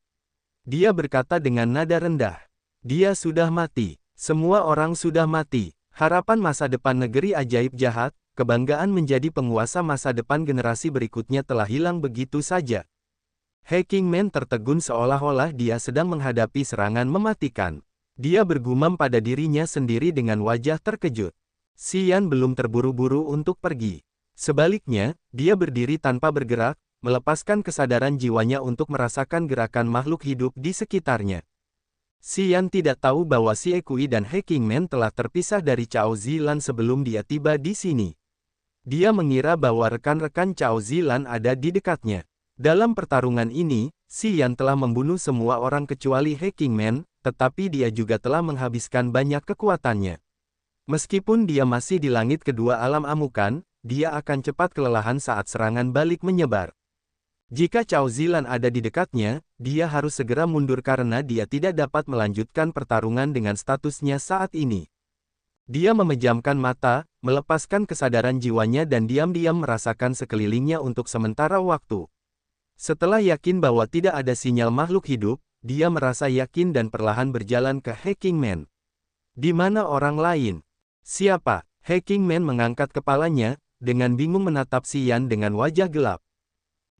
Dia berkata dengan nada rendah. Dia sudah mati. Semua orang sudah mati. Harapan masa depan negeri ajaib jahat, kebanggaan menjadi penguasa masa depan generasi berikutnya telah hilang begitu saja. Hacking Man tertegun seolah-olah dia sedang menghadapi serangan mematikan. Dia bergumam pada dirinya sendiri dengan wajah terkejut. Xian belum terburu-buru untuk pergi. Sebaliknya, dia berdiri tanpa bergerak, melepaskan kesadaran jiwanya untuk merasakan gerakan makhluk hidup di sekitarnya. Xian tidak tahu bahwa Xie Kui dan Hacking Man telah terpisah dari Cao Zilan sebelum dia tiba di sini. Dia mengira bahwa rekan-rekan Cao Zilan ada di dekatnya. Dalam pertarungan ini, Xian telah membunuh semua orang kecuali Hacking Man, tetapi dia juga telah menghabiskan banyak kekuatannya. Meskipun dia masih di langit kedua alam amukan, dia akan cepat kelelahan saat serangan balik menyebar. Jika Cao Zilan ada di dekatnya, dia harus segera mundur karena dia tidak dapat melanjutkan pertarungan dengan statusnya saat ini. Dia memejamkan mata, melepaskan kesadaran jiwanya dan diam-diam merasakan sekelilingnya untuk sementara waktu. Setelah yakin bahwa tidak ada sinyal makhluk hidup, dia merasa yakin dan perlahan berjalan ke Hacking Man. Di mana orang lain? Siapa? Hacking Man mengangkat kepalanya, dengan bingung menatap Xian dengan wajah gelap.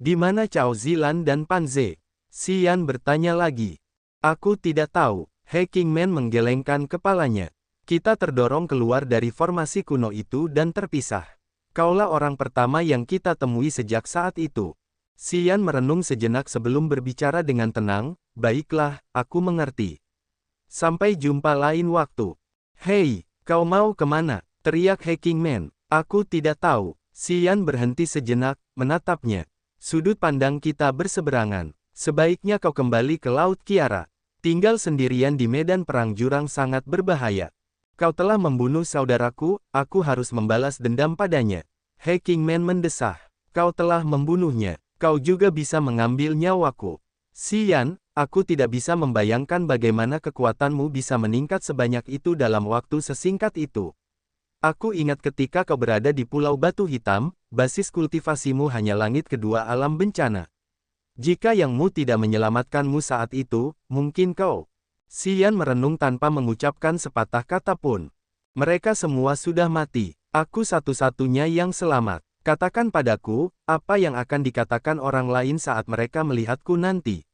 Di mana Cao Zilan dan Pan Ze? Xian bertanya lagi. Aku tidak tahu. Hacking Man menggelengkan kepalanya. Kita terdorong keluar dari formasi kuno itu dan terpisah. Kaulah orang pertama yang kita temui sejak saat itu. Xian merenung sejenak sebelum berbicara dengan tenang. Baiklah, aku mengerti. Sampai jumpa lain waktu. Hei, kau mau kemana? Teriak Hacking Man. Aku tidak tahu. Xian berhenti sejenak, menatapnya. Sudut pandang kita berseberangan. Sebaiknya kau kembali ke Laut Kiara. Tinggal sendirian di medan perang jurang sangat berbahaya. Kau telah membunuh saudaraku, aku harus membalas dendam padanya. Hacking Man mendesah. Kau telah membunuhnya. Kau juga bisa mengambil nyawaku. Xian, aku tidak bisa membayangkan bagaimana kekuatanmu bisa meningkat sebanyak itu dalam waktu sesingkat itu. Aku ingat ketika kau berada di Pulau Batu Hitam, basis kultivasimu hanya langit kedua alam bencana. Jika Yang Mu tidak menyelamatkanmu saat itu, mungkin kau. Xian merenung tanpa mengucapkan sepatah kata pun. Mereka semua sudah mati. Aku satu-satunya yang selamat. Katakan padaku, apa yang akan dikatakan orang lain saat mereka melihatku nanti.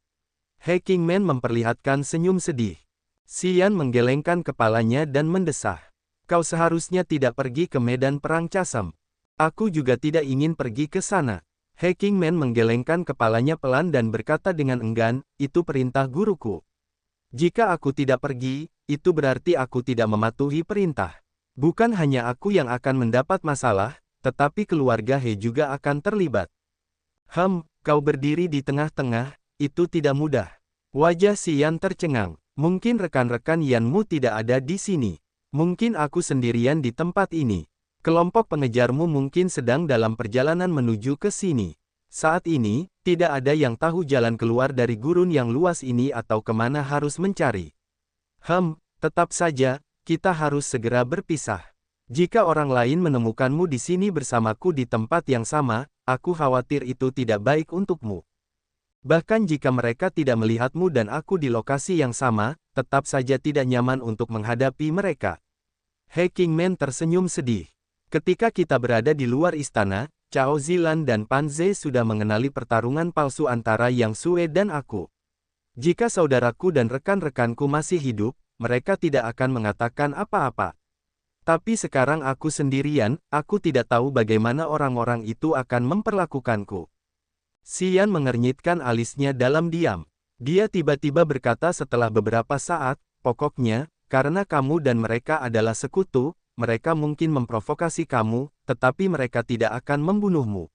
Hacking Man memperlihatkan senyum sedih. Xian menggelengkan kepalanya dan mendesah. Kau seharusnya tidak pergi ke medan perang Casem. Aku juga tidak ingin pergi ke sana. Hacking Man menggelengkan kepalanya pelan dan berkata dengan enggan, itu perintah guruku. Jika aku tidak pergi, itu berarti aku tidak mematuhi perintah. Bukan hanya aku yang akan mendapat masalah, tetapi keluarga He juga akan terlibat. Kau berdiri di tengah-tengah, itu tidak mudah. Wajah Xian tercengang. Mungkin rekan-rekan Yanmu tidak ada di sini. Mungkin aku sendirian di tempat ini. Kelompok pengejarmu mungkin sedang dalam perjalanan menuju ke sini. Saat ini, tidak ada yang tahu jalan keluar dari gurun yang luas ini atau kemana harus mencari. Tetap saja, kita harus segera berpisah. Jika orang lain menemukanmu di sini bersamaku di tempat yang sama, aku khawatir itu tidak baik untukmu. Bahkan jika mereka tidak melihatmu dan aku di lokasi yang sama, tetap saja tidak nyaman untuk menghadapi mereka. Hacking Man tersenyum sedih. Ketika kita berada di luar istana, Cao Zilan dan Pan Ze sudah mengenali pertarungan palsu antara Yang Sue dan aku. Jika saudaraku dan rekan-rekanku masih hidup, mereka tidak akan mengatakan apa-apa. Tapi sekarang aku sendirian, aku tidak tahu bagaimana orang-orang itu akan memperlakukanku. Xian mengernyitkan alisnya dalam diam. Dia tiba-tiba berkata setelah beberapa saat, pokoknya, karena kamu dan mereka adalah sekutu, mereka mungkin memprovokasi kamu, tetapi mereka tidak akan membunuhmu.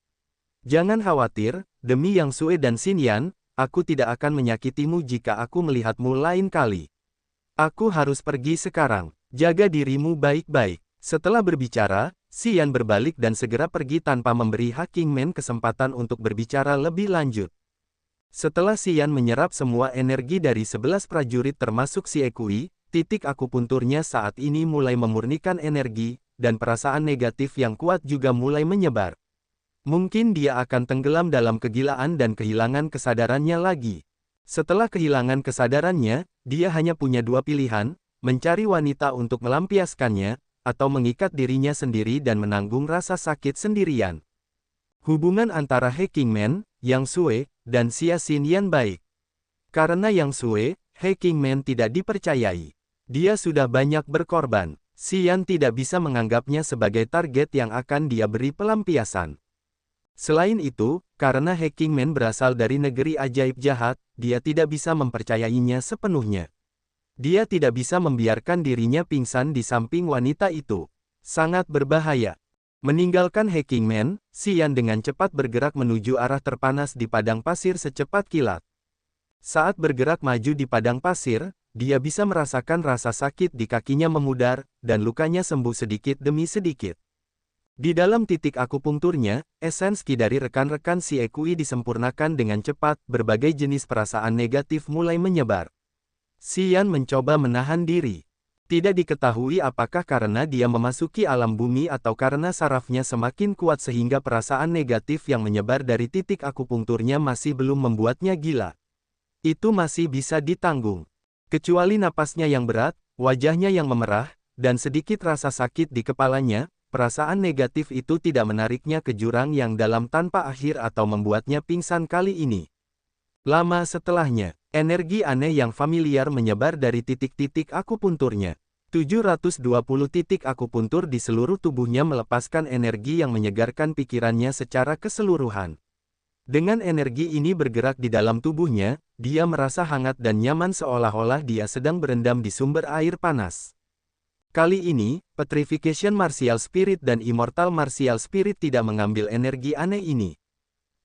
Jangan khawatir, demi Yang Sue dan Xinyan, aku tidak akan menyakitimu jika aku melihatmu lain kali. Aku harus pergi sekarang, jaga dirimu baik-baik. Setelah berbicara, Xian berbalik dan segera pergi tanpa memberi Hacking Man kesempatan untuk berbicara lebih lanjut. Setelah Xian menyerap semua energi dari 11 prajurit termasuk Xie Kui, titik akupunturnya saat ini mulai memurnikan energi, dan perasaan negatif yang kuat juga mulai menyebar. Mungkin dia akan tenggelam dalam kegilaan dan kehilangan kesadarannya lagi. Setelah kehilangan kesadarannya, dia hanya punya dua pilihan, mencari wanita untuk melampiaskannya, atau mengikat dirinya sendiri dan menanggung rasa sakit sendirian. Hubungan antara Hacking Man, Yang Sue, dan Xia Xinyan baik. Karena Yang Sue, Hacking Man tidak dipercayai. Dia sudah banyak berkorban. Xian tidak bisa menganggapnya sebagai target yang akan dia beri pelampiasan. Selain itu, karena Hacking Man berasal dari negeri ajaib jahat, dia tidak bisa mempercayainya sepenuhnya. Dia tidak bisa membiarkan dirinya pingsan di samping wanita itu. Sangat berbahaya. Meninggalkan Hacking Man, Xian dengan cepat bergerak menuju arah terpanas di padang pasir secepat kilat. Saat bergerak maju di padang pasir, dia bisa merasakan rasa sakit di kakinya memudar, dan lukanya sembuh sedikit demi sedikit. Di dalam titik akupunkturnya, esens Qi dari rekan-rekan si Ekui disempurnakan dengan cepat, berbagai jenis perasaan negatif mulai menyebar. Xian mencoba menahan diri. Tidak diketahui apakah karena dia memasuki alam bumi atau karena sarafnya semakin kuat sehingga perasaan negatif yang menyebar dari titik akupunkturnya masih belum membuatnya gila. Itu masih bisa ditanggung. Kecuali napasnya yang berat, wajahnya yang memerah, dan sedikit rasa sakit di kepalanya, perasaan negatif itu tidak menariknya ke jurang yang dalam tanpa akhir atau membuatnya pingsan kali ini. Lama setelahnya, energi aneh yang familiar menyebar dari titik-titik akupunturnya. 720 titik akupuntur di seluruh tubuhnya melepaskan energi yang menyegarkan pikirannya secara keseluruhan. Dengan energi ini bergerak di dalam tubuhnya, dia merasa hangat dan nyaman seolah-olah dia sedang berendam di sumber air panas. Kali ini, Petrification Martial Spirit dan Immortal Martial Spirit tidak mengambil energi aneh ini.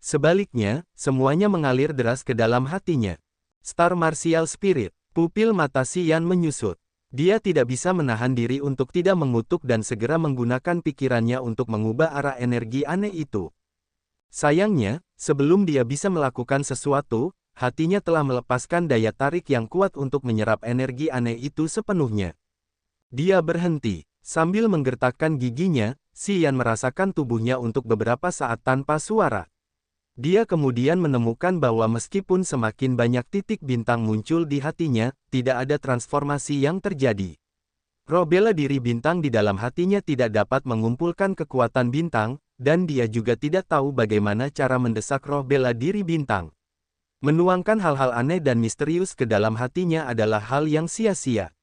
Sebaliknya, semuanya mengalir deras ke dalam hatinya. Star Martial Spirit, pupil mata Xian menyusut. Dia tidak bisa menahan diri untuk tidak mengutuk dan segera menggunakan pikirannya untuk mengubah arah energi aneh itu. Sayangnya, sebelum dia bisa melakukan sesuatu, hatinya telah melepaskan daya tarik yang kuat untuk menyerap energi aneh itu sepenuhnya. Dia berhenti. Sambil menggertakkan giginya, Xian merasakan tubuhnya untuk beberapa saat tanpa suara. Dia kemudian menemukan bahwa meskipun semakin banyak titik bintang muncul di hatinya, tidak ada transformasi yang terjadi. Roh bela diri bintang di dalam hatinya tidak dapat mengumpulkan kekuatan bintang, dan dia juga tidak tahu bagaimana cara mendesak roh bela diri bintang. Menuangkan hal-hal aneh dan misterius ke dalam hatinya adalah hal yang sia-sia.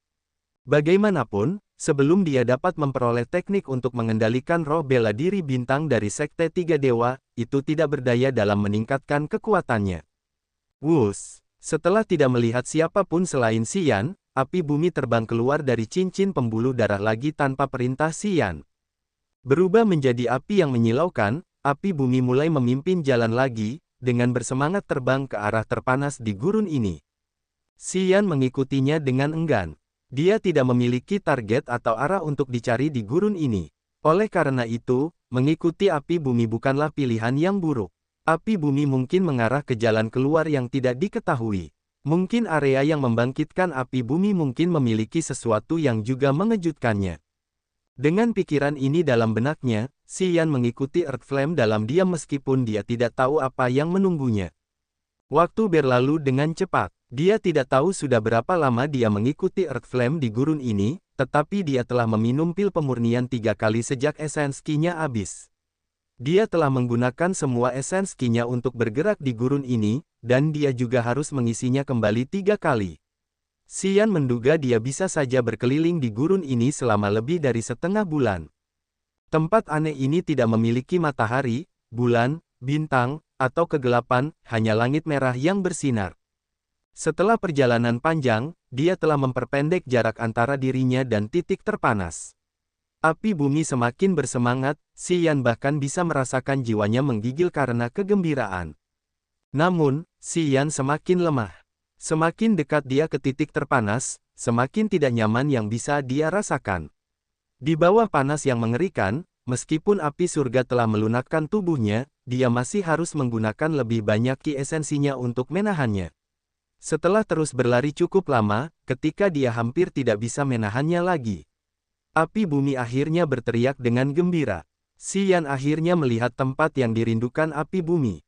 Bagaimanapun, sebelum dia dapat memperoleh teknik untuk mengendalikan roh bela diri bintang dari Sekte Tiga Dewa, itu tidak berdaya dalam meningkatkan kekuatannya. Wus! Setelah tidak melihat siapapun selain Xian, api bumi terbang keluar dari cincin pembuluh darah lagi tanpa perintah Xian. Berubah menjadi api yang menyilaukan, api bumi mulai memimpin jalan lagi, dengan bersemangat terbang ke arah terpanas di gurun ini. Xian mengikutinya dengan enggan. Dia tidak memiliki target atau arah untuk dicari di gurun ini. Oleh karena itu, mengikuti api bumi bukanlah pilihan yang buruk. Api bumi mungkin mengarah ke jalan keluar yang tidak diketahui. Mungkin area yang membangkitkan api bumi mungkin memiliki sesuatu yang juga mengejutkannya. Dengan pikiran ini dalam benaknya, Xian mengikuti Earth Flame dalam diam meskipun dia tidak tahu apa yang menunggunya. Waktu berlalu dengan cepat. Dia tidak tahu sudah berapa lama dia mengikuti Earth Flame di gurun ini, tetapi dia telah meminum pil pemurnian 3 kali sejak esens Qi-nya habis. Dia telah menggunakan semua esens Qi-nya untuk bergerak di gurun ini, dan dia juga harus mengisinya kembali 3 kali. Xian menduga dia bisa saja berkeliling di gurun ini selama lebih dari setengah bulan. Tempat aneh ini tidak memiliki matahari, bulan, bintang, atau kegelapan, hanya langit merah yang bersinar. Setelah perjalanan panjang, dia telah memperpendek jarak antara dirinya dan titik terpanas. Api bumi semakin bersemangat, Xian bahkan bisa merasakan jiwanya menggigil karena kegembiraan. Namun, Xian semakin lemah. Semakin dekat dia ke titik terpanas, semakin tidak nyaman yang bisa dia rasakan. Di bawah panas yang mengerikan, meskipun api surga telah melunakkan tubuhnya, dia masih harus menggunakan lebih banyak Qi esensinya untuk menahannya. Setelah terus berlari cukup lama, ketika dia hampir tidak bisa menahannya lagi, api bumi akhirnya berteriak dengan gembira. Xian akhirnya melihat tempat yang dirindukan api bumi.